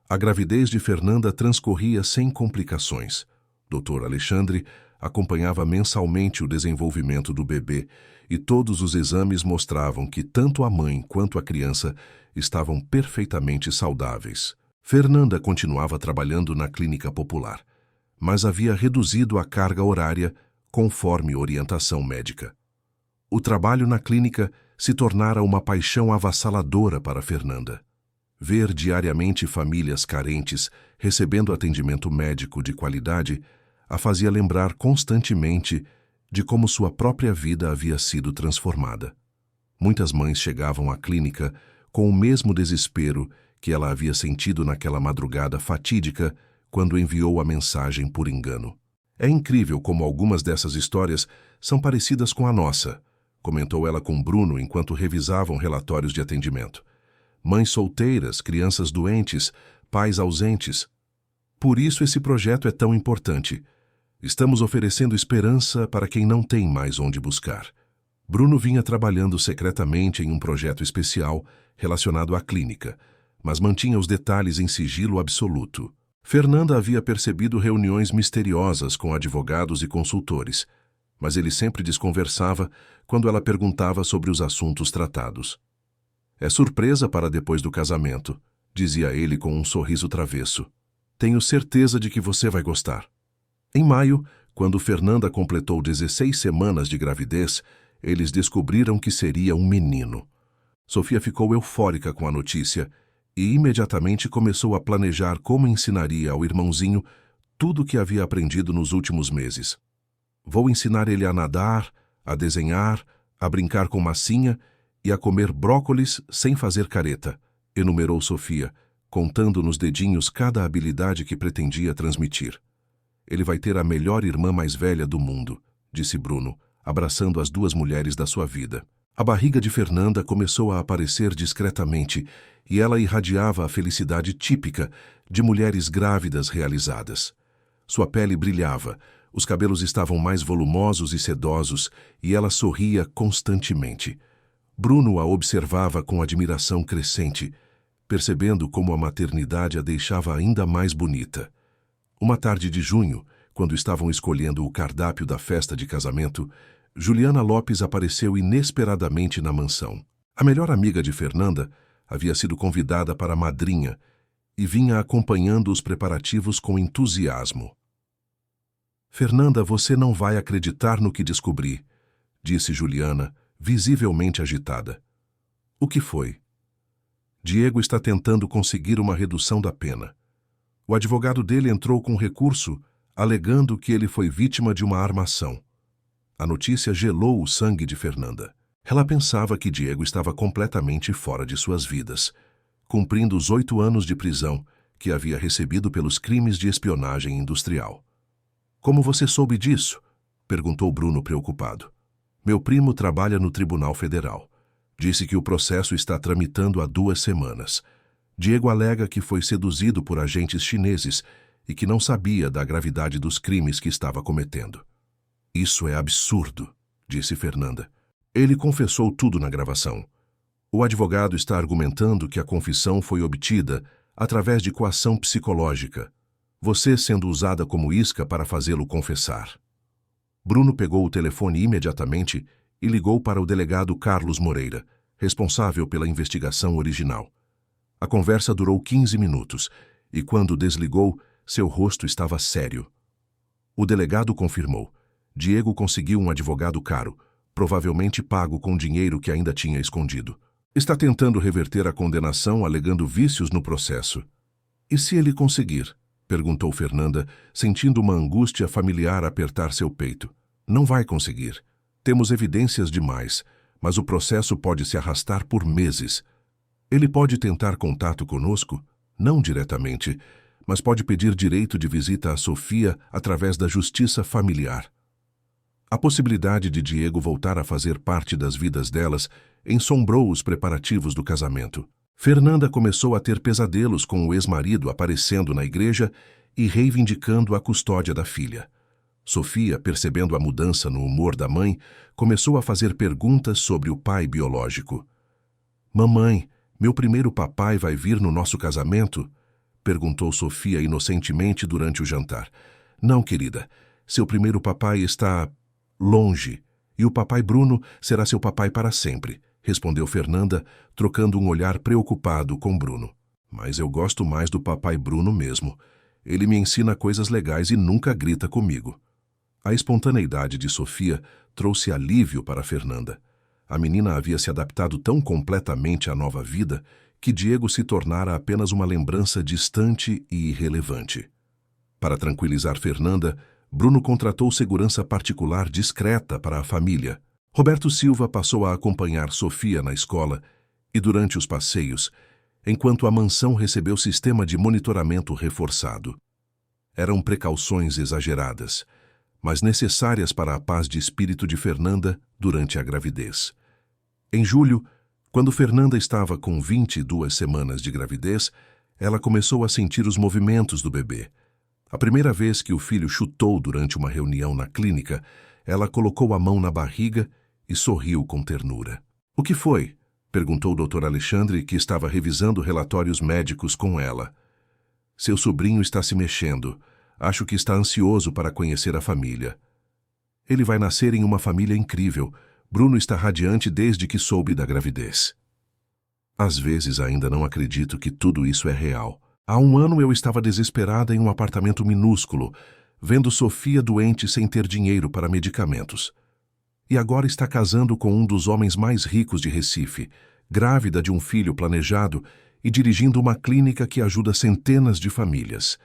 A gravidez de Fernanda transcorria sem complicações. Dr. Alexandre acompanhava mensalmente o desenvolvimento do bebê e todos os exames mostravam que tanto a mãe quanto a criança estavam perfeitamente saudáveis. Fernanda continuava trabalhando na clínica popular, mas havia reduzido a carga horária conforme orientação médica. O trabalho na clínica se tornara uma paixão avassaladora para Fernanda. Ver diariamente famílias carentes recebendo atendimento médico de qualidade a fazia lembrar constantemente de como sua própria vida havia sido transformada. Muitas mães chegavam à clínica com o mesmo desespero que ela havia sentido naquela madrugada fatídica quando enviou a mensagem por engano. É incrível como algumas dessas histórias são parecidas com a nossa, comentou ela com Bruno enquanto revisavam relatórios de atendimento. Mães solteiras, crianças doentes, pais ausentes. Por isso esse projeto é tão importante. Estamos oferecendo esperança para quem não tem mais onde buscar. Bruno vinha trabalhando secretamente em um projeto especial relacionado à clínica, mas mantinha os detalhes em sigilo absoluto. Fernanda havia percebido reuniões misteriosas com advogados e consultores, mas ele sempre desconversava quando ela perguntava sobre os assuntos tratados. É surpresa para depois do casamento, dizia ele com um sorriso travesso. Tenho certeza de que você vai gostar. Em maio, quando Fernanda completou 16 semanas de gravidez, eles descobriram que seria um menino. Sofia ficou eufórica com a notícia e imediatamente começou a planejar como ensinaria ao irmãozinho tudo o que havia aprendido nos últimos meses. Vou ensinar ele a nadar, a desenhar, a brincar com massinha e a comer brócolis sem fazer careta, enumerou Sofia, contando nos dedinhos cada habilidade que pretendia transmitir. Ele vai ter a melhor irmã mais velha do mundo, disse Bruno, abraçando as duas mulheres da sua vida. A barriga de Fernanda começou a aparecer discretamente e ela irradiava a felicidade típica de mulheres grávidas realizadas. Sua pele brilhava, os cabelos estavam mais volumosos e sedosos e ela sorria constantemente. Bruno a observava com admiração crescente, percebendo como a maternidade a deixava ainda mais bonita. Uma tarde de junho, quando estavam escolhendo o cardápio da festa de casamento, Juliana Lopes apareceu inesperadamente na mansão. A melhor amiga de Fernanda havia sido convidada para madrinha e vinha acompanhando os preparativos com entusiasmo. Fernanda, você não vai acreditar no que descobri, disse Juliana, visivelmente agitada. O que foi? Diego está tentando conseguir uma redução da pena. O advogado dele entrou com recurso, alegando que ele foi vítima de uma armação. A notícia gelou o sangue de Fernanda. Ela pensava que Diego estava completamente fora de suas vidas, cumprindo os 8 anos de prisão que havia recebido pelos crimes de espionagem industrial. Como você soube disso? Perguntou Bruno preocupado. Meu primo trabalha no Tribunal Federal. Disse que o processo está tramitando há 2 semanas. Diego alega que foi seduzido por agentes chineses e que não sabia da gravidade dos crimes que estava cometendo. Isso é absurdo, disse Fernanda. Ele confessou tudo na gravação. O advogado está argumentando que a confissão foi obtida através de coação psicológica, você sendo usada como isca para fazê-lo confessar. Bruno pegou o telefone imediatamente e ligou para o delegado Carlos Moreira, responsável pela investigação original. A conversa durou 15 minutos e, quando desligou, seu rosto estava sério. O delegado confirmou. Diego conseguiu um advogado caro, provavelmente pago com dinheiro que ainda tinha escondido. Está tentando reverter a condenação alegando vícios no processo. E se ele conseguir? Perguntou Fernanda, sentindo uma angústia familiar apertar seu peito. Não vai conseguir. Temos evidências demais, mas o processo pode se arrastar por meses. Ele pode tentar contato conosco, não diretamente, mas pode pedir direito de visita a Sofia através da justiça familiar. A possibilidade de Diego voltar a fazer parte das vidas delas ensombrou os preparativos do casamento. Fernanda começou a ter pesadelos com o ex-marido aparecendo na igreja e reivindicando a custódia da filha. Sofia, percebendo a mudança no humor da mãe, começou a fazer perguntas sobre o pai biológico. "Mamãe, meu primeiro papai vai vir no nosso casamento?" perguntou Sofia inocentemente durante o jantar. "Não, querida. Seu primeiro papai está longe, e o papai Bruno será seu papai para sempre", respondeu Fernanda, trocando um olhar preocupado com Bruno. "Mas eu gosto mais do papai Bruno mesmo. Ele me ensina coisas legais e nunca grita comigo." A espontaneidade de Sofia trouxe alívio para Fernanda. A menina havia se adaptado tão completamente à nova vida que Diego se tornara apenas uma lembrança distante e irrelevante. Para tranquilizar Fernanda, Bruno contratou segurança particular discreta para a família. Roberto Silva passou a acompanhar Sofia na escola e durante os passeios, enquanto a mansão recebeu sistema de monitoramento reforçado. Eram precauções exageradas, mas necessárias para a paz de espírito de Fernanda durante a gravidez. Em julho, quando Fernanda estava com 22 semanas de gravidez, ela começou a sentir os movimentos do bebê. A primeira vez que o filho chutou durante uma reunião na clínica, ela colocou a mão na barriga e sorriu com ternura. "O que foi?" perguntou o Dr. Alexandre, que estava revisando relatórios médicos com ela. "Seu sobrinho está se mexendo. Acho que está ansioso para conhecer a família. Ele vai nascer em uma família incrível. Bruno está radiante desde que soube da gravidez." Às vezes ainda não acredito que tudo isso é real. Há um ano eu estava desesperada em um apartamento minúsculo, vendo Sofia doente sem ter dinheiro para medicamentos. E agora está casando com um dos homens mais ricos de Recife, grávida de um filho planejado e dirigindo uma clínica que ajuda centenas de famílias.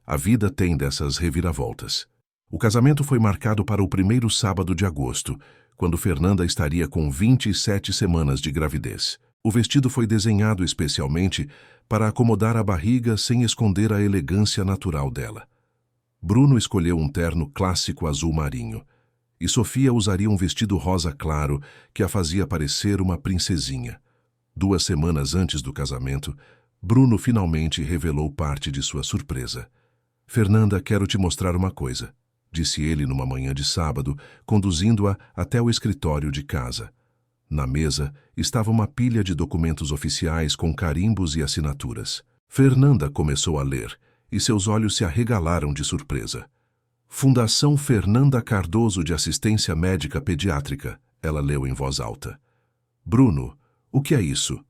A vida tem dessas reviravoltas. O casamento foi marcado para o primeiro sábado de agosto, quando Fernanda estaria com 27 semanas de gravidez. O vestido foi desenhado especialmente para acomodar a barriga sem esconder a elegância natural dela. Bruno escolheu um terno clássico azul marinho, e Sofia usaria um vestido rosa claro que a fazia parecer uma princesinha. 2 semanas antes do casamento, Bruno finalmente revelou parte de sua surpresa. "Fernanda, quero te mostrar uma coisa", disse ele numa manhã de sábado, conduzindo-a até o escritório de casa. Na mesa estava uma pilha de documentos oficiais com carimbos e assinaturas. Fernanda começou a ler, e seus olhos se arregalaram de surpresa. "Fundação Fernanda Cardoso de Assistência Médica Pediátrica", ela leu em voz alta. "Bruno, o que é isso?"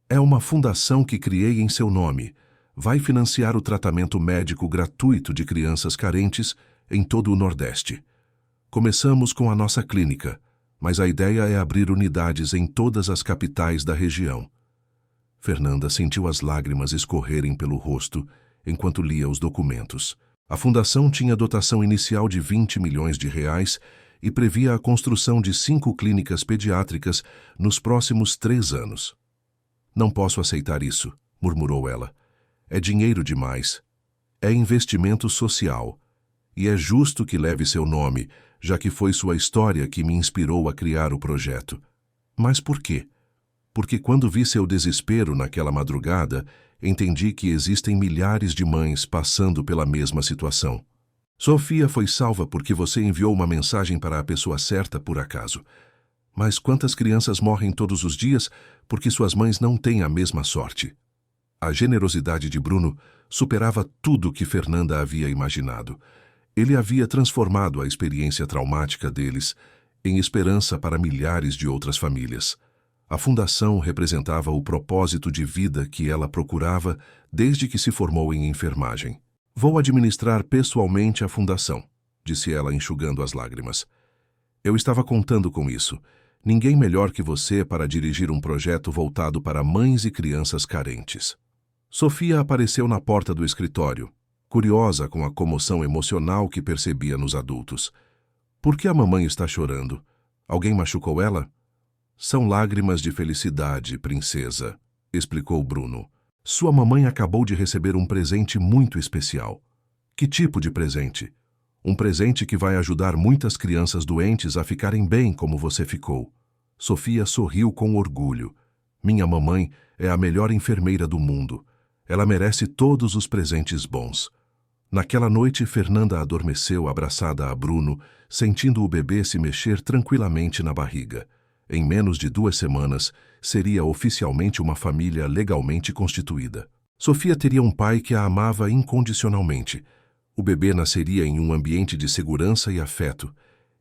"É uma fundação que criei em seu nome. Vai financiar o tratamento médico gratuito de crianças carentes em todo o Nordeste. Começamos com a nossa clínica, mas a ideia é abrir unidades em todas as capitais da região." Fernanda sentiu as lágrimas escorrerem pelo rosto enquanto lia os documentos. A fundação tinha dotação inicial de 20 milhões de reais e previa a construção de 5 clínicas pediátricas nos próximos 3 anos. "Não posso aceitar isso", murmurou ela. "É dinheiro demais. É investimento social. E é justo que leve seu nome, já que foi sua história que me inspirou a criar o projeto." "Mas por quê?" "Porque quando vi seu desespero naquela madrugada, entendi que existem milhares de mães passando pela mesma situação. Sofia foi salva porque você enviou uma mensagem para a pessoa certa por acaso. Mas quantas crianças morrem todos os dias porque suas mães não têm a mesma sorte?" A generosidade de Bruno superava tudo que Fernanda havia imaginado. Ele havia transformado a experiência traumática deles em esperança para milhares de outras famílias. A fundação representava o propósito de vida que ela procurava desde que se formou em enfermagem. "Vou administrar pessoalmente a fundação", disse ela enxugando as lágrimas. "Eu estava contando com isso. Ninguém melhor que você para dirigir um projeto voltado para mães e crianças carentes." Sofia apareceu na porta do escritório, curiosa com a comoção emocional que percebia nos adultos. "Por que a mamãe está chorando?" Alguém machucou ela? São lágrimas de felicidade, princesa, explicou Bruno. Sua mamãe acabou de receber um presente muito especial. Que tipo de presente? Um presente que vai ajudar muitas crianças doentes a ficarem bem como você ficou. Sofia sorriu com orgulho. Minha mamãe é a melhor enfermeira do mundo. Ela merece todos os presentes bons. Naquela noite, Fernanda adormeceu abraçada a Bruno, sentindo o bebê se mexer tranquilamente na barriga. Em menos de 2 semanas, seria oficialmente uma família legalmente constituída. Sofia teria um pai que a amava incondicionalmente. O bebê nasceria em um ambiente de segurança e afeto,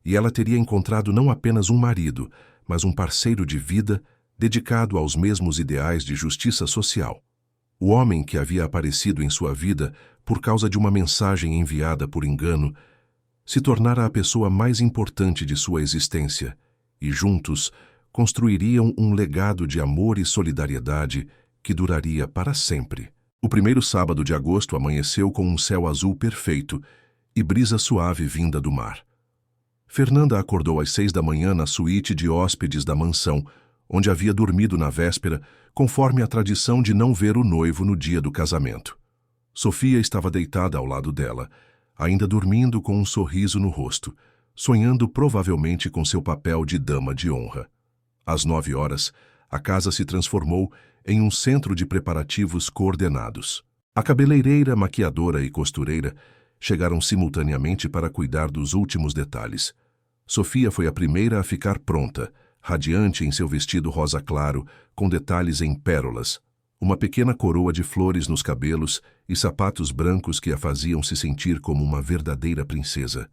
e ela teria encontrado não apenas um marido, mas um parceiro de vida dedicado aos mesmos ideais de justiça social. O homem que havia aparecido em sua vida por causa de uma mensagem enviada por engano se tornara a pessoa mais importante de sua existência, e juntos construiriam um legado de amor e solidariedade que duraria para sempre. O primeiro sábado de agosto amanheceu com um céu azul perfeito e brisa suave vinda do mar. Fernanda acordou às 6 da manhã na suíte de hóspedes da mansão, onde havia dormido na véspera, conforme a tradição de não ver o noivo no dia do casamento. Sofia estava deitada ao lado dela, ainda dormindo com um sorriso no rosto, sonhando provavelmente com seu papel de dama de honra. Às 9 horas, a casa se transformou em um centro de preparativos coordenados. A cabeleireira, maquiadora e costureira chegaram simultaneamente para cuidar dos últimos detalhes. Sofia foi a primeira a ficar pronta, radiante em seu vestido rosa claro, com detalhes em pérolas, uma pequena coroa de flores nos cabelos e sapatos brancos que a faziam se sentir como uma verdadeira princesa.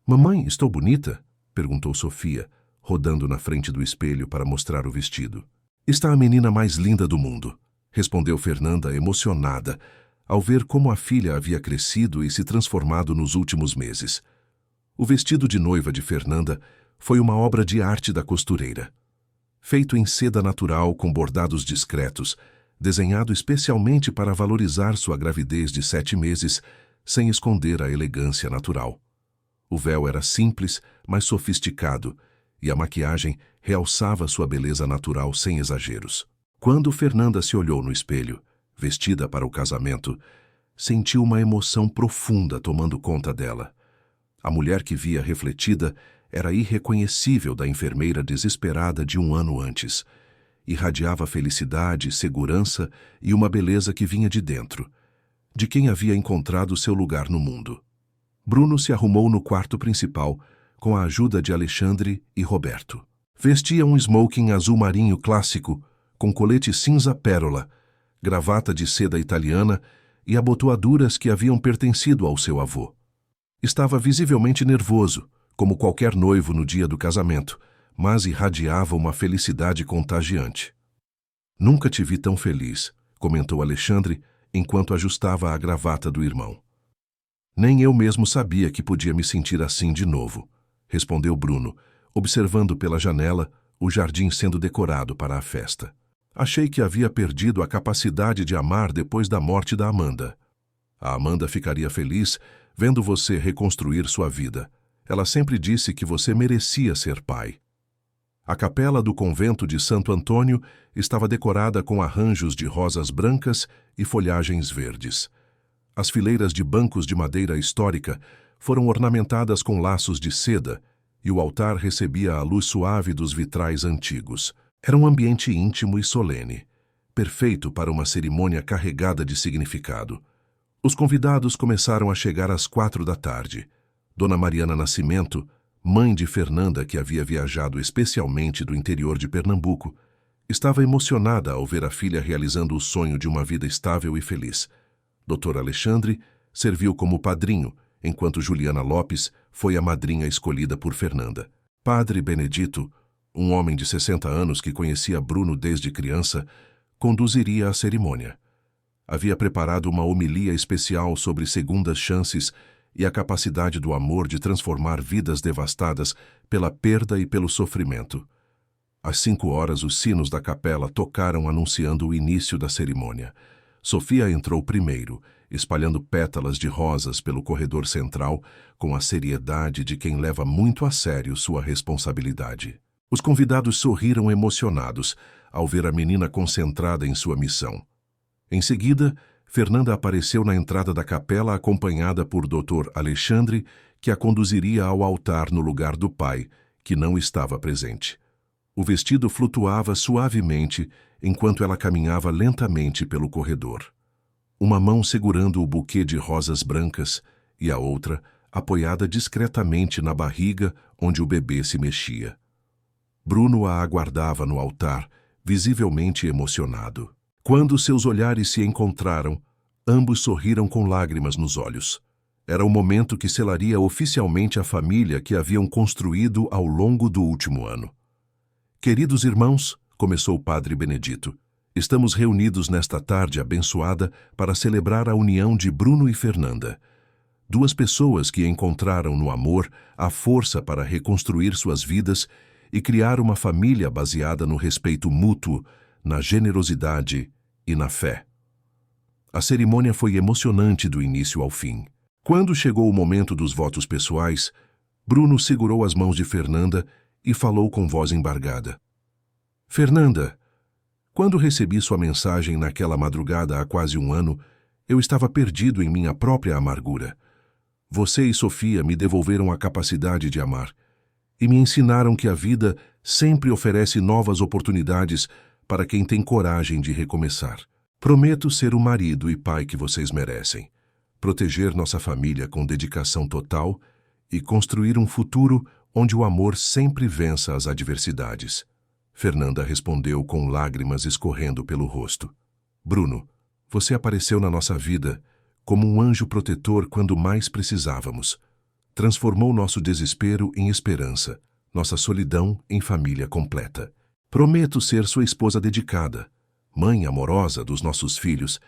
"Mamãe, estou bonita?" perguntou Sofia, rodando na frente do espelho para mostrar o vestido. "Está a menina mais linda do mundo", respondeu Fernanda, emocionada, ao ver como a filha havia crescido e se transformado nos últimos meses. O vestido de noiva de Fernanda foi uma obra de arte da costureira. Feito em seda natural com bordados discretos, desenhado especialmente para valorizar sua gravidez de 7 meses, sem esconder a elegância natural. O véu era simples, mas sofisticado, e a maquiagem realçava sua beleza natural sem exageros. Quando Fernanda se olhou no espelho, vestida para o casamento, sentiu uma emoção profunda tomando conta dela. A mulher que via refletida era irreconhecível da enfermeira desesperada de 1 ano antes. Irradiava felicidade, segurança e uma beleza que vinha de dentro, de quem havia encontrado seu lugar no mundo. Bruno se arrumou no quarto principal, com a ajuda de Alexandre e Roberto. Vestia um smoking azul marinho clássico, com colete cinza pérola, gravata de seda italiana e abotoaduras que haviam pertencido ao seu avô. Estava visivelmente nervoso, como qualquer noivo no dia do casamento, mas irradiava uma felicidade contagiante. "Nunca te vi tão feliz", comentou Alexandre, enquanto ajustava a gravata do irmão. "Nem eu mesmo sabia que podia me sentir assim de novo", respondeu Bruno, observando pela janela o jardim sendo decorado para a festa. "Achei que havia perdido a capacidade de amar depois da morte da Amanda. A Amanda ficaria feliz vendo você reconstruir sua vida. Ela sempre disse que você merecia ser pai." A capela do convento de Santo Antônio estava decorada com arranjos de rosas brancas e folhagens verdes. As fileiras de bancos de madeira histórica foram ornamentadas com laços de seda e o altar recebia a luz suave dos vitrais antigos. Era um ambiente íntimo e solene, perfeito para uma cerimônia carregada de significado. Os convidados começaram a chegar às 4 da tarde. Dona Mariana Nascimento, mãe de Fernanda, que havia viajado especialmente do interior de Pernambuco, estava emocionada ao ver a filha realizando o sonho de uma vida estável e feliz. Dr. Alexandre serviu como padrinho, enquanto Juliana Lopes foi a madrinha escolhida por Fernanda. Padre Benedito, um homem de 60 anos que conhecia Bruno desde criança, conduziria a cerimônia. Havia preparado uma homilia especial sobre segundas chances e a capacidade do amor de transformar vidas devastadas pela perda e pelo sofrimento. Às 5 horas, os sinos da capela tocaram anunciando o início da cerimônia. Sofia entrou primeiro espalhando pétalas de rosas pelo corredor central com a seriedade de quem leva muito a sério sua responsabilidade. Os convidados sorriram emocionados ao ver a menina concentrada em sua missão. Em seguida, Fernanda apareceu na entrada da capela acompanhada por Dr. Alexandre, que a conduziria ao altar no lugar do pai, que não estava presente. O vestido flutuava suavemente enquanto ela caminhava lentamente pelo corredor. Uma mão segurando o buquê de rosas brancas e a outra apoiada discretamente na barriga onde o bebê se mexia. Bruno a aguardava no altar, visivelmente emocionado. Quando seus olhares se encontraram, ambos sorriram com lágrimas nos olhos. Era o momento que selaria oficialmente a família que haviam construído ao longo do último ano. Queridos irmãos, começou o padre Benedito, estamos reunidos nesta tarde abençoada para celebrar a união de Bruno e Fernanda. Duas pessoas que encontraram no amor a força para reconstruir suas vidas e criar uma família baseada no respeito mútuo, na generosidade e na fé. A cerimônia foi emocionante do início ao fim. Quando chegou o momento dos votos pessoais, Bruno segurou as mãos de Fernanda e falou com voz embargada. Fernanda, quando recebi sua mensagem naquela madrugada há quase um ano, eu estava perdido em minha própria amargura. Você e Sofia me devolveram a capacidade de amar e me ensinaram que a vida sempre oferece novas oportunidades para quem tem coragem de recomeçar. Prometo ser o marido e pai que vocês merecem, proteger nossa família com dedicação total e construir um futuro onde o amor sempre vença as adversidades. Fernanda respondeu com lágrimas escorrendo pelo rosto. Bruno, você apareceu na nossa vida como um anjo protetor quando mais precisávamos. Transformou nosso desespero em esperança, nossa solidão em família completa. Prometo ser sua esposa dedicada, mãe amorosa dos nossos filhos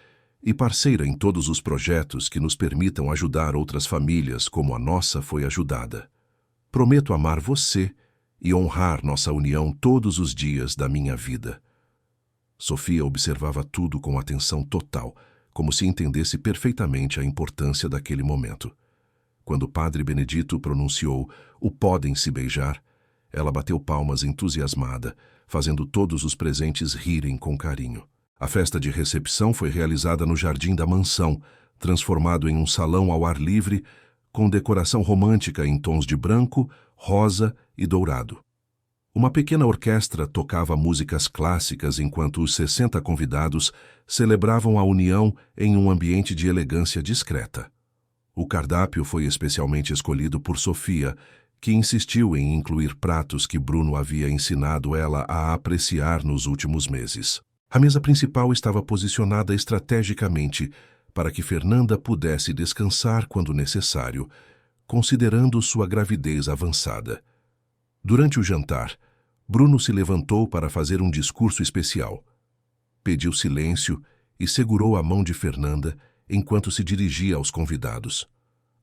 e parceira em todos os projetos que nos permitam ajudar outras famílias como a nossa foi ajudada. Prometo amar você e honrar nossa união todos os dias da minha vida. Sofia observava tudo com atenção total, como se entendesse perfeitamente a importância daquele momento. Quando o padre Benedito pronunciou o podem se beijar, ela bateu palmas entusiasmada, fazendo todos os presentes rirem com carinho. A festa de recepção foi realizada no jardim da mansão, transformado em um salão ao ar livre, com decoração romântica em tons de branco, rosa e dourado. Uma pequena orquestra tocava músicas clássicas enquanto os 60 convidados celebravam a união em um ambiente de elegância discreta. O cardápio foi especialmente escolhido por Sofia, que insistiu em incluir pratos que Bruno havia ensinado ela a apreciar nos últimos meses. A mesa principal estava posicionada estrategicamente para que Fernanda pudesse descansar quando necessário, considerando sua gravidez avançada. Durante o jantar, Bruno se levantou para fazer um discurso especial. Pediu silêncio e segurou a mão de Fernanda enquanto se dirigia aos convidados.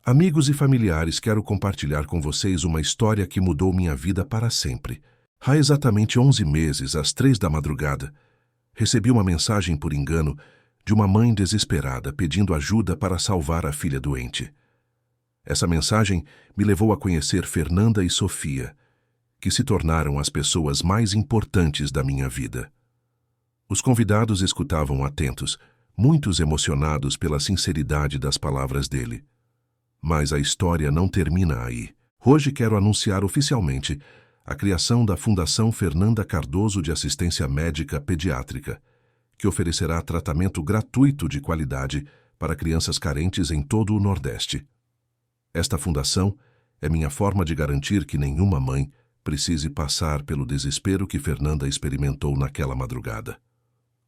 Amigos e familiares, quero compartilhar com vocês uma história que mudou minha vida para sempre. Há exatamente 11 meses, às 3 da madrugada, recebi uma mensagem por engano de uma mãe desesperada pedindo ajuda para salvar a filha doente. Essa mensagem me levou a conhecer Fernanda e Sofia, que se tornaram as pessoas mais importantes da minha vida. Os convidados escutavam atentos, muitos emocionados pela sinceridade das palavras dele. Mas a história não termina aí. Hoje quero anunciar oficialmente a criação da Fundação Fernanda Cardoso de Assistência Médica Pediátrica, que oferecerá tratamento gratuito de qualidade para crianças carentes em todo o Nordeste. Esta fundação é minha forma de garantir que nenhuma mãe precise passar pelo desespero que Fernanda experimentou naquela madrugada.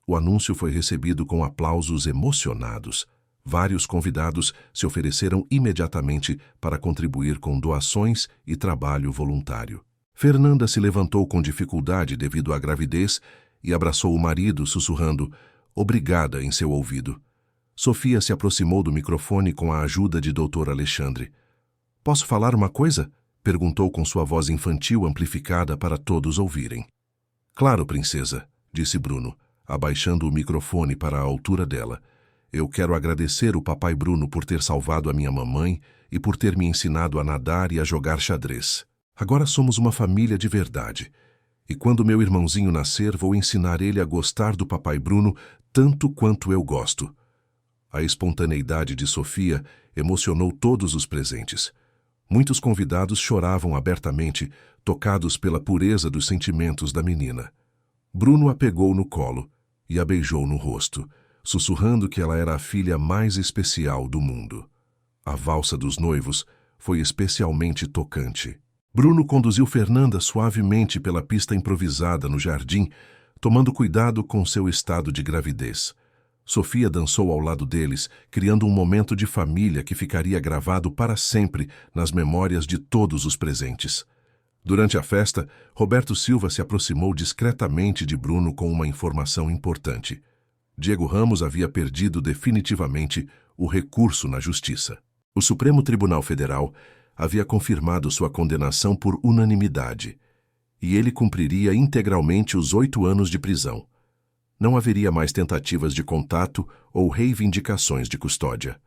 O anúncio foi recebido com aplausos emocionados. Vários convidados se ofereceram imediatamente para contribuir com doações e trabalho voluntário. Fernanda se levantou com dificuldade devido à gravidez e abraçou o marido, sussurrando "obrigada" em seu ouvido. Sofia se aproximou do microfone com a ajuda de Dr. Alexandre. "Posso falar uma coisa?" perguntou com sua voz infantil amplificada para todos ouvirem. "Claro, princesa", disse Bruno, abaixando o microfone para a altura dela. Eu quero agradecer o papai Bruno por ter salvado a minha mamãe e por ter me ensinado a nadar e a jogar xadrez. Agora somos uma família de verdade. E quando meu irmãozinho nascer, vou ensinar ele a gostar do papai Bruno tanto quanto eu gosto. A espontaneidade de Sofia emocionou todos os presentes. Muitos convidados choravam abertamente, tocados pela pureza dos sentimentos da menina. Bruno a pegou no colo e a beijou no rosto, sussurrando que ela era a filha mais especial do mundo. A valsa dos noivos foi especialmente tocante. Bruno conduziu Fernanda suavemente pela pista improvisada no jardim, tomando cuidado com seu estado de gravidez. Sofia dançou ao lado deles, criando um momento de família que ficaria gravado para sempre nas memórias de todos os presentes. Durante a festa, Roberto Silva se aproximou discretamente de Bruno com uma informação importante. Diego Ramos havia perdido definitivamente o recurso na justiça. O Supremo Tribunal Federal havia confirmado sua condenação por unanimidade, e ele cumpriria integralmente os 8 anos de prisão. Não haveria mais tentativas de contato ou reivindicações de custódia.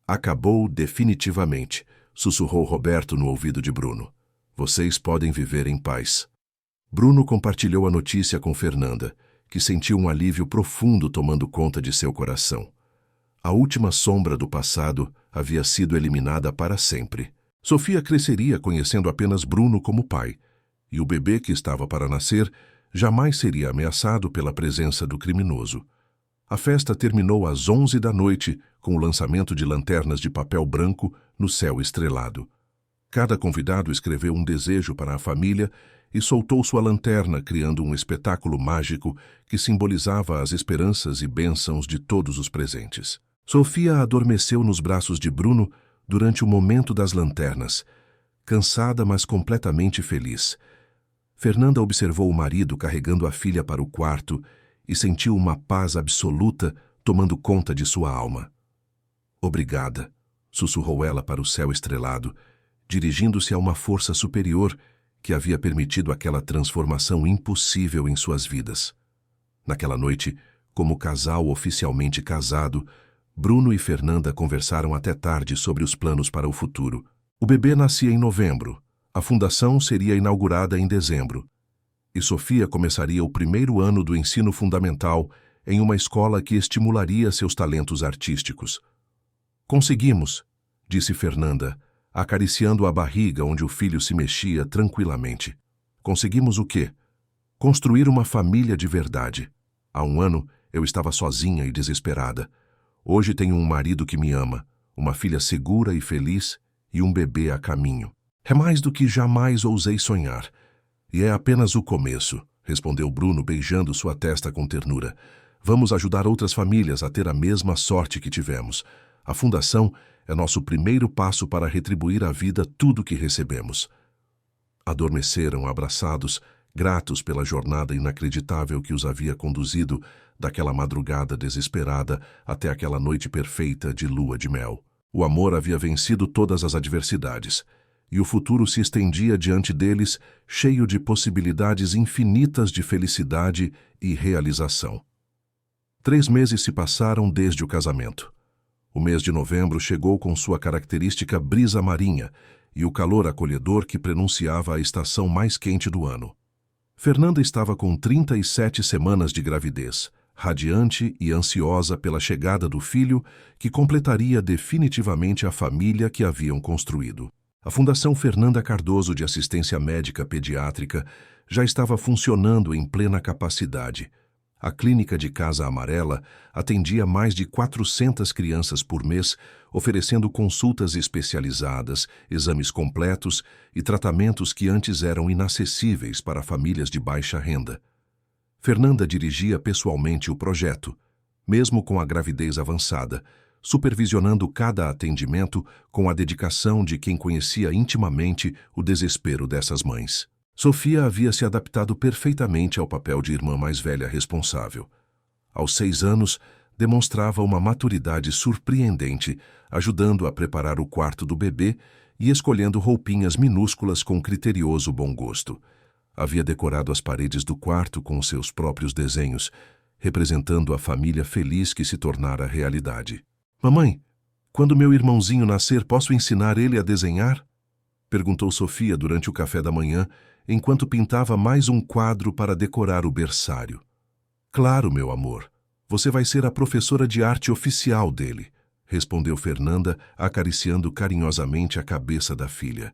Acabou definitivamente, sussurrou Roberto no ouvido de Bruno. Vocês podem viver em paz. Bruno compartilhou a notícia com Fernanda, que sentiu um alívio profundo tomando conta de seu coração. A última sombra do passado havia sido eliminada para sempre. Sofia cresceria conhecendo apenas Bruno como pai, e o bebê que estava para nascer jamais seria ameaçado pela presença do criminoso. A festa terminou às 11 da noite com o lançamento de lanternas de papel branco no céu estrelado. Cada convidado escreveu um desejo para a família e soltou sua lanterna, criando um espetáculo mágico que simbolizava as esperanças e bênçãos de todos os presentes. Sofia adormeceu nos braços de Bruno durante o momento das lanternas, cansada, mas completamente feliz. Fernanda observou o marido carregando a filha para o quarto e sentiu uma paz absoluta tomando conta de sua alma. Obrigada, sussurrou ela para o céu estrelado, dirigindo-se a uma força superior que havia permitido aquela transformação impossível em suas vidas. Naquela noite, como casal oficialmente casado, Bruno e Fernanda conversaram até tarde sobre os planos para o futuro. O bebê nascia em novembro, a fundação seria inaugurada em dezembro, e Sofia começaria o primeiro ano do ensino fundamental em uma escola que estimularia seus talentos artísticos. Conseguimos, disse Fernanda, acariciando a barriga onde o filho se mexia tranquilamente. Conseguimos o quê? Construir uma família de verdade. Há 1 ano, eu estava sozinha e desesperada. Hoje tenho um marido que me ama, uma filha segura e feliz e um bebê a caminho. É mais do que jamais ousei sonhar. E é apenas o começo, respondeu Bruno, beijando sua testa com ternura. Vamos ajudar outras famílias a ter a mesma sorte que tivemos. A fundação é nosso primeiro passo para retribuir à vida tudo que recebemos. Adormeceram abraçados, gratos pela jornada inacreditável que os havia conduzido daquela madrugada desesperada até aquela noite perfeita de lua de mel. O amor havia vencido todas as adversidades, e o futuro se estendia diante deles, cheio de possibilidades infinitas de felicidade e realização. 3 meses se passaram desde o casamento. O mês de novembro chegou com sua característica brisa marinha e o calor acolhedor que prenunciava a estação mais quente do ano. Fernanda estava com 37 semanas de gravidez, radiante e ansiosa pela chegada do filho que completaria definitivamente a família que haviam construído. A Fundação Fernanda Cardoso de Assistência Médica Pediátrica já estava funcionando em plena capacidade. A clínica de Casa Amarela atendia mais de 400 crianças por mês, oferecendo consultas especializadas, exames completos e tratamentos que antes eram inacessíveis para famílias de baixa renda. Fernanda dirigia pessoalmente o projeto, mesmo com a gravidez avançada, supervisionando cada atendimento com a dedicação de quem conhecia intimamente o desespero dessas mães. Sofia havia se adaptado perfeitamente ao papel de irmã mais velha responsável. Aos 6 anos, demonstrava uma maturidade surpreendente, ajudando a preparar o quarto do bebê e escolhendo roupinhas minúsculas com criterioso bom gosto. Havia decorado as paredes do quarto com seus próprios desenhos, representando a família feliz que se tornara realidade. Mamãe, quando meu irmãozinho nascer, posso ensinar ele a desenhar? Perguntou Sofia durante o café da manhã, enquanto pintava mais um quadro para decorar o berçário. Claro, meu amor. Você vai ser a professora de arte oficial dele, respondeu Fernanda, acariciando carinhosamente a cabeça da filha.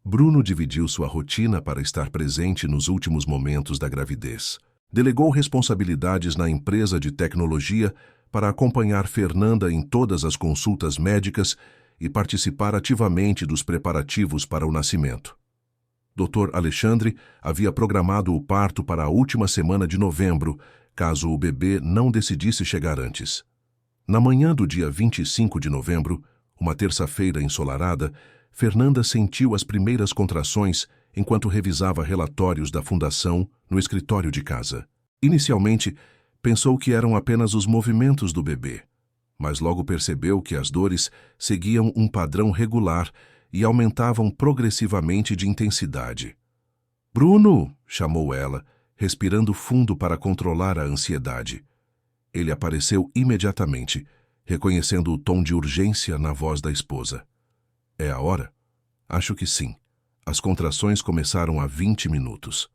Bruno dividiu sua rotina para estar presente nos últimos momentos da gravidez. Delegou responsabilidades na empresa de tecnologia para acompanhar Fernanda em todas as consultas médicas e participar ativamente dos preparativos para o nascimento. Dr. Alexandre havia programado o parto para a última semana de novembro, caso o bebê não decidisse chegar antes. Na manhã do dia 25 de novembro, uma terça-feira ensolarada, Fernanda sentiu as primeiras contrações enquanto revisava relatórios da fundação no escritório de casa. Inicialmente, pensou que eram apenas os movimentos do bebê, mas logo percebeu que as dores seguiam um padrão regular e aumentavam progressivamente de intensidade. «Bruno!» chamou ela, respirando fundo para controlar a ansiedade. Ele apareceu imediatamente, reconhecendo o tom de urgência na voz da esposa. «É a hora?» «Acho que sim. As contrações começaram há 20 minutos.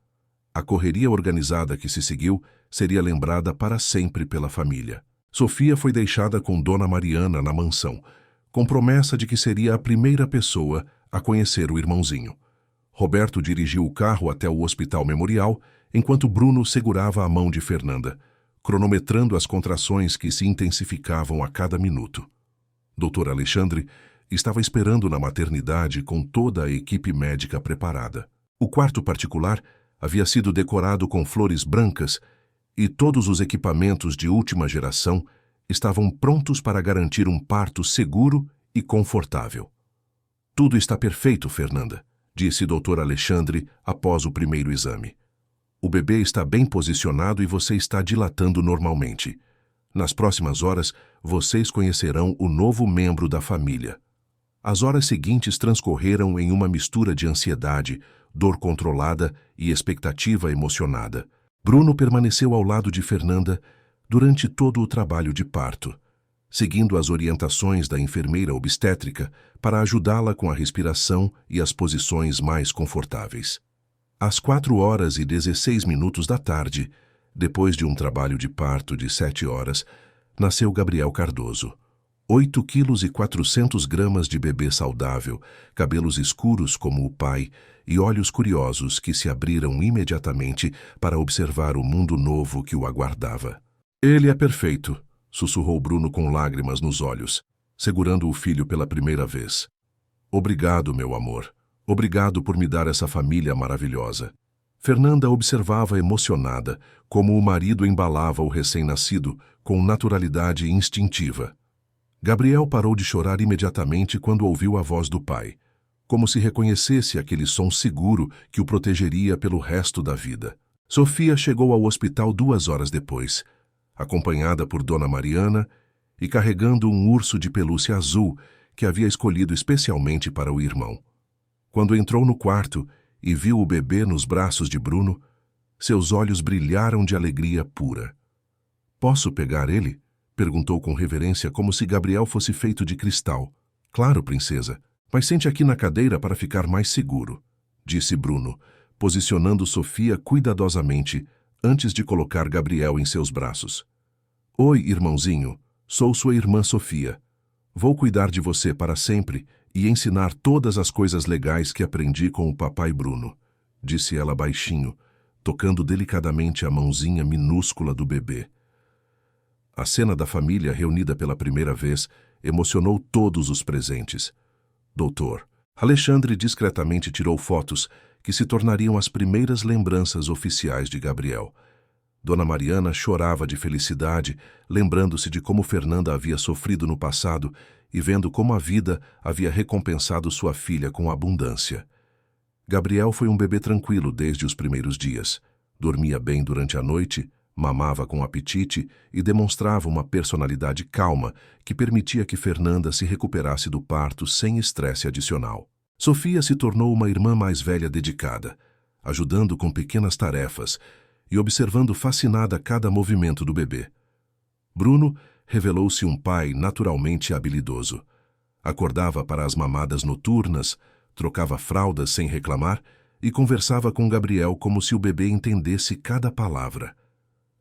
A correria organizada que se seguiu seria lembrada para sempre pela família. Sofia foi deixada com Dona Mariana na mansão, com promessa de que seria a primeira pessoa a conhecer o irmãozinho. Roberto dirigiu o carro até o Hospital Memorial, enquanto Bruno segurava a mão de Fernanda, cronometrando as contrações que se intensificavam a cada minuto. Dr. Alexandre estava esperando na maternidade com toda a equipe médica preparada. O quarto particular havia sido decorado com flores brancas e todos os equipamentos de última geração estavam prontos para garantir um parto seguro e confortável. «Tudo está perfeito, Fernanda», disse Dr. Alexandre após o primeiro exame. «O bebê está bem posicionado e você está dilatando normalmente. Nas próximas horas, vocês conhecerão o novo membro da família». As horas seguintes transcorreram em uma mistura de ansiedade, dor controlada e expectativa emocionada. Bruno permaneceu ao lado de Fernanda durante todo o trabalho de parto, seguindo as orientações da enfermeira obstétrica para ajudá-la com a respiração e as posições mais confortáveis. Às 4h16 da tarde, depois de um trabalho de parto de 7 horas, nasceu Gabriel Cardoso. 8,4 kg de bebê saudável, cabelos escuros como o pai e olhos curiosos que se abriram imediatamente para observar o mundo novo que o aguardava. «Ele é perfeito», sussurrou Bruno com lágrimas nos olhos, segurando o filho pela primeira vez. «Obrigado, meu amor. Obrigado por me dar essa família maravilhosa». Fernanda observava emocionada como o marido embalava o recém-nascido com naturalidade instintiva. Gabriel parou de chorar imediatamente quando ouviu a voz do pai, como se reconhecesse aquele som seguro que o protegeria pelo resto da vida. Sofia chegou ao hospital 2 horas depois, acompanhada por Dona Mariana e carregando um urso de pelúcia azul que havia escolhido especialmente para o irmão. Quando entrou no quarto e viu o bebê nos braços de Bruno, seus olhos brilharam de alegria pura. «Posso pegar ele?» perguntou com reverência, como se Gabriel fosse feito de cristal. «Claro, princesa, mas sente aqui na cadeira para ficar mais seguro», disse Bruno, posicionando Sofia cuidadosamente antes de colocar Gabriel em seus braços. «Oi, irmãozinho, sou sua irmã Sofia. Vou cuidar de você para sempre e ensinar todas as coisas legais que aprendi com o papai Bruno», disse ela baixinho, tocando delicadamente a mãozinha minúscula do bebê. A cena da família reunida pela primeira vez emocionou todos os presentes. Doutor Alexandre discretamente tirou fotos que se tornariam as primeiras lembranças oficiais de Gabriel. Dona Mariana chorava de felicidade, lembrando-se de como Fernanda havia sofrido no passado e vendo como a vida havia recompensado sua filha com abundância. Gabriel foi um bebê tranquilo desde os primeiros dias. Dormia bem durante a noite, mamava com apetite e demonstrava uma personalidade calma que permitia que Fernanda se recuperasse do parto sem estresse adicional. Sofia se tornou uma irmã mais velha dedicada, ajudando com pequenas tarefas e observando fascinada cada movimento do bebê. Bruno revelou-se um pai naturalmente habilidoso. Acordava para as mamadas noturnas, trocava fraldas sem reclamar e conversava com Gabriel como se o bebê entendesse cada palavra.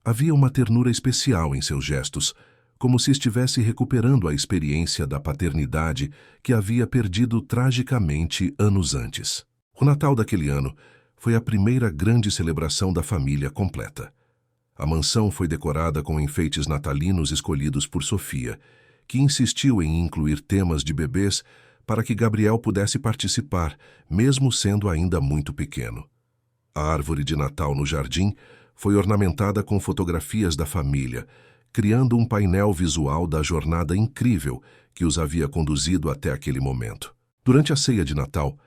Havia uma ternura especial em seus gestos, como se estivesse recuperando a experiência da paternidade que havia perdido tragicamente anos antes. O Natal daquele ano foi a primeira grande celebração da família completa. A mansão foi decorada com enfeites natalinos escolhidos por Sofia, que insistiu em incluir temas de bebês para que Gabriel pudesse participar, mesmo sendo ainda muito pequeno. A árvore de Natal no jardim foi ornamentada com fotografias da família, criando um painel visual da jornada incrível que os havia conduzido até aquele momento. Durante a ceia de Natal,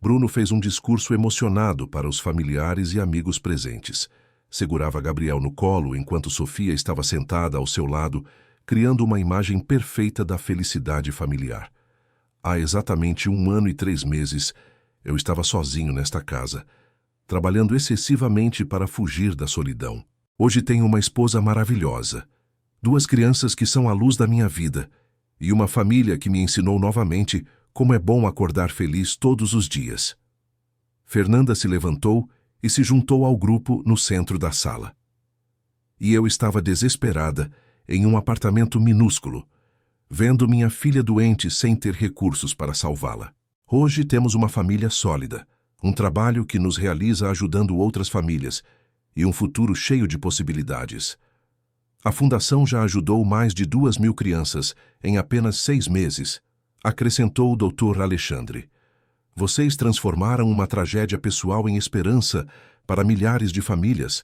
Bruno fez um discurso emocionado para os familiares e amigos presentes. Segurava Gabriel no colo enquanto Sofia estava sentada ao seu lado, criando uma imagem perfeita da felicidade familiar. Há exatamente 1 ano e 3 meses, eu estava sozinho nesta casa, trabalhando excessivamente para fugir da solidão. Hoje tenho uma esposa maravilhosa, 2 crianças que são a luz da minha vida e uma família que me ensinou novamente como é bom acordar feliz todos os dias. Fernanda se levantou e se juntou ao grupo no centro da sala. E eu estava desesperada em um apartamento minúsculo, vendo minha filha doente sem ter recursos para salvá-la. Hoje temos uma família sólida, um trabalho que nos realiza ajudando outras famílias e um futuro cheio de possibilidades. A Fundação já ajudou mais de 2.000 crianças em apenas 6 meses, acrescentou o Dr. Alexandre. Vocês transformaram uma tragédia pessoal em esperança para milhares de famílias.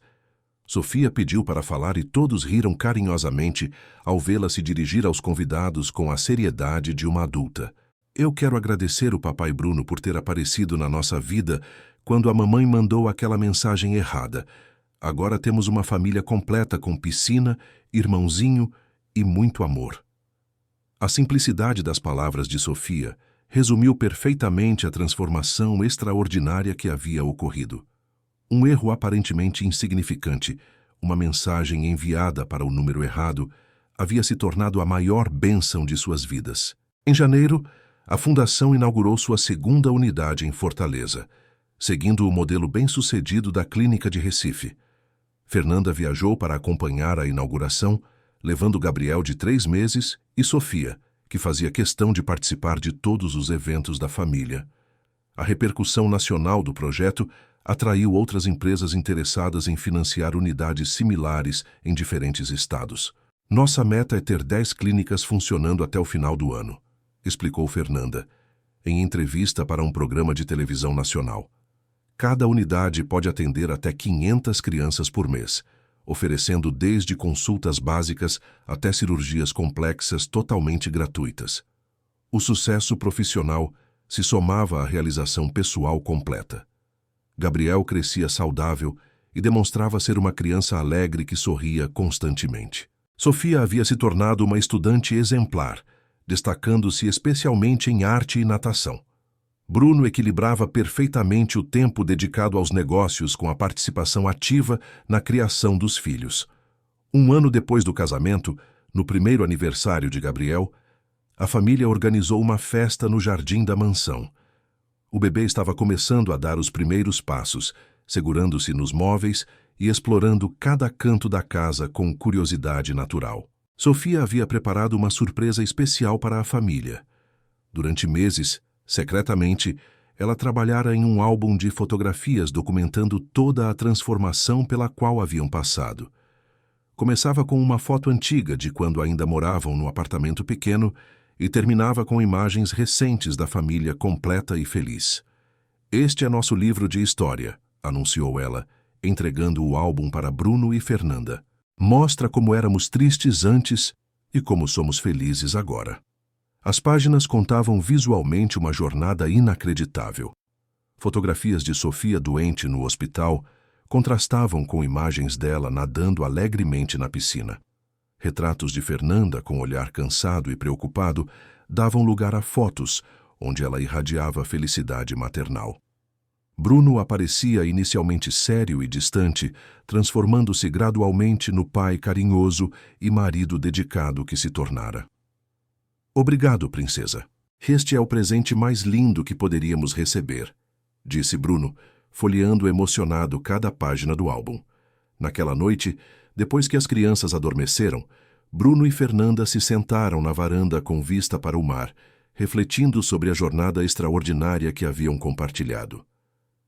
Sofia pediu para falar e todos riram carinhosamente ao vê-la se dirigir aos convidados com a seriedade de uma adulta. Eu quero agradecer o papai Bruno por ter aparecido na nossa vida quando a mamãe mandou aquela mensagem errada. Agora temos uma família completa com piscina, irmãozinho e muito amor. A simplicidade das palavras de Sofia resumiu perfeitamente a transformação extraordinária que havia ocorrido. Um erro aparentemente insignificante, uma mensagem enviada para o número errado, havia se tornado a maior bênção de suas vidas. Em janeiro, a Fundação inaugurou sua 2ª unidade em Fortaleza, seguindo o modelo bem-sucedido da Clínica de Recife. Fernanda viajou para acompanhar a inauguração, levando Gabriel de 3 meses e Sofia, que fazia questão de participar de todos os eventos da família. A repercussão nacional do projeto atraiu outras empresas interessadas em financiar unidades similares em diferentes estados. Nossa meta é ter 10 clínicas funcionando até o final do ano, explicou Fernanda, em entrevista para um programa de televisão nacional. Cada unidade pode atender até 500 crianças por mês, oferecendo desde consultas básicas até cirurgias complexas totalmente gratuitas. O sucesso profissional se somava à realização pessoal completa. Gabriel crescia saudável e demonstrava ser uma criança alegre que sorria constantemente. Sofia havia se tornado uma estudante exemplar, destacando-se especialmente em arte e natação. Bruno equilibrava perfeitamente o tempo dedicado aos negócios com a participação ativa na criação dos filhos. 1 ano depois do casamento, no primeiro aniversário de Gabriel, a família organizou uma festa no jardim da mansão. O bebê estava começando a dar os primeiros passos, segurando-se nos móveis e explorando cada canto da casa com curiosidade natural. Sofia havia preparado uma surpresa especial para a família. Durante meses, secretamente, ela trabalhara em um álbum de fotografias documentando toda a transformação pela qual haviam passado. Começava com uma foto antiga de quando ainda moravam no apartamento pequeno e terminava com imagens recentes da família completa e feliz. Este é nosso livro de história, anunciou ela, entregando o álbum para Bruno e Fernanda. Mostra como éramos tristes antes e como somos felizes agora. As páginas contavam visualmente uma jornada inacreditável. Fotografias de Sofia doente no hospital contrastavam com imagens dela nadando alegremente na piscina. Retratos de Fernanda, com olhar cansado e preocupado, davam lugar a fotos onde ela irradiava felicidade maternal. Bruno aparecia inicialmente sério e distante, transformando-se gradualmente no pai carinhoso e marido dedicado que se tornara. Obrigado, princesa. Este é o presente mais lindo que poderíamos receber, disse Bruno, folheando emocionado cada página do álbum. Naquela noite, depois que as crianças adormeceram, Bruno e Fernanda se sentaram na varanda com vista para o mar, refletindo sobre a jornada extraordinária que haviam compartilhado.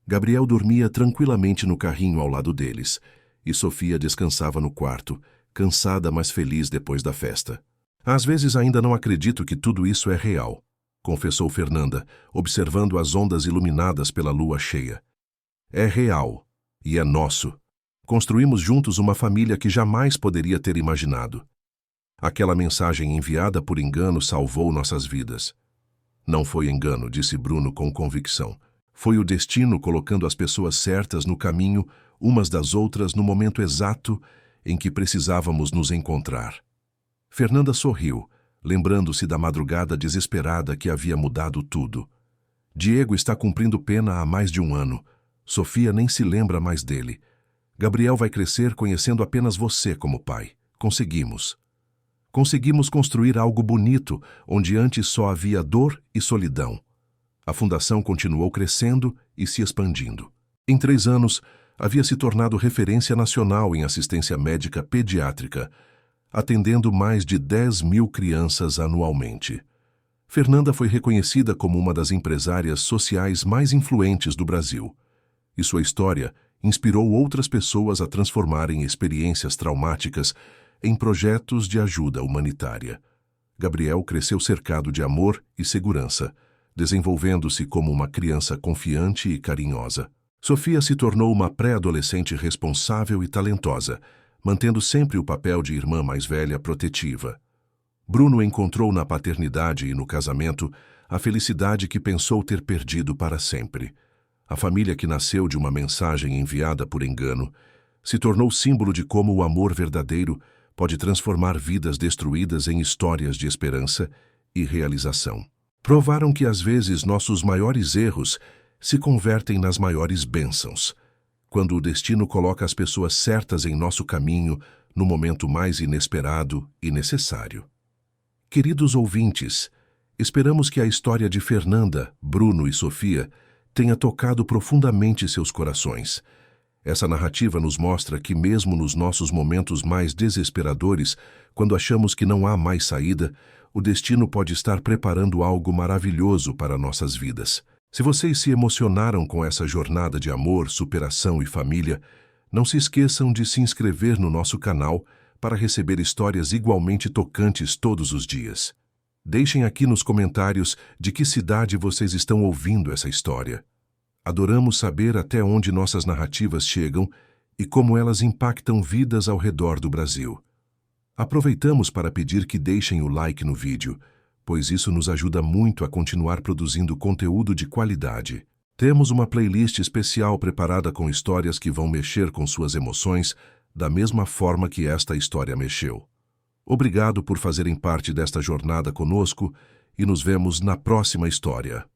Gabriel dormia tranquilamente no carrinho ao lado deles, e Sofia descansava no quarto, cansada mas feliz depois da festa. Às vezes ainda não acredito que tudo isso é real, confessou Fernanda, observando as ondas iluminadas pela lua cheia. É real, e é nosso. Construímos juntos uma família que jamais poderia ter imaginado. Aquela mensagem enviada por engano salvou nossas vidas. Não foi engano, disse Bruno com convicção. Foi o destino colocando as pessoas certas no caminho, umas das outras, no momento exato em que precisávamos nos encontrar. Fernanda sorriu, lembrando-se da madrugada desesperada que havia mudado tudo. Diego está cumprindo pena há mais de 1 ano. Sofia nem se lembra mais dele. Gabriel vai crescer conhecendo apenas você como pai. Conseguimos. Conseguimos construir algo bonito, onde antes só havia dor e solidão. A fundação continuou crescendo e se expandindo. Em 3 anos, havia se tornado referência nacional em assistência médica pediátrica, atendendo mais de 10.000 crianças anualmente. Fernanda foi reconhecida como uma das empresárias sociais mais influentes do Brasil. E sua história inspirou outras pessoas a transformarem experiências traumáticas em projetos de ajuda humanitária. Gabriel cresceu cercado de amor e segurança, desenvolvendo-se como uma criança confiante e carinhosa. Sofia se tornou uma pré-adolescente responsável e talentosa, mantendo sempre o papel de irmã mais velha protetiva. Bruno encontrou na paternidade e no casamento a felicidade que pensou ter perdido para sempre. A família que nasceu de uma mensagem enviada por engano se tornou símbolo de como o amor verdadeiro pode transformar vidas destruídas em histórias de esperança e realização. Provaram que às vezes nossos maiores erros se convertem nas maiores bênçãos, quando o destino coloca as pessoas certas em nosso caminho no momento mais inesperado e necessário. Queridos ouvintes, esperamos que a história de Fernanda, Bruno e Sofia tenha tocado profundamente seus corações. Essa narrativa nos mostra que mesmo nos nossos momentos mais desesperadores, quando achamos que não há mais saída, o destino pode estar preparando algo maravilhoso para nossas vidas. Se vocês se emocionaram com essa jornada de amor, superação e família, não se esqueçam de se inscrever no nosso canal para receber histórias igualmente tocantes todos os dias. Deixem aqui nos comentários de que cidade vocês estão ouvindo essa história. Adoramos saber até onde nossas narrativas chegam e como elas impactam vidas ao redor do Brasil. Aproveitamos para pedir que deixem o like no vídeo, pois isso nos ajuda muito a continuar produzindo conteúdo de qualidade. Temos uma playlist especial preparada com histórias que vão mexer com suas emoções da mesma forma que esta história mexeu. Obrigado por fazerem parte desta jornada conosco e nos vemos na próxima história.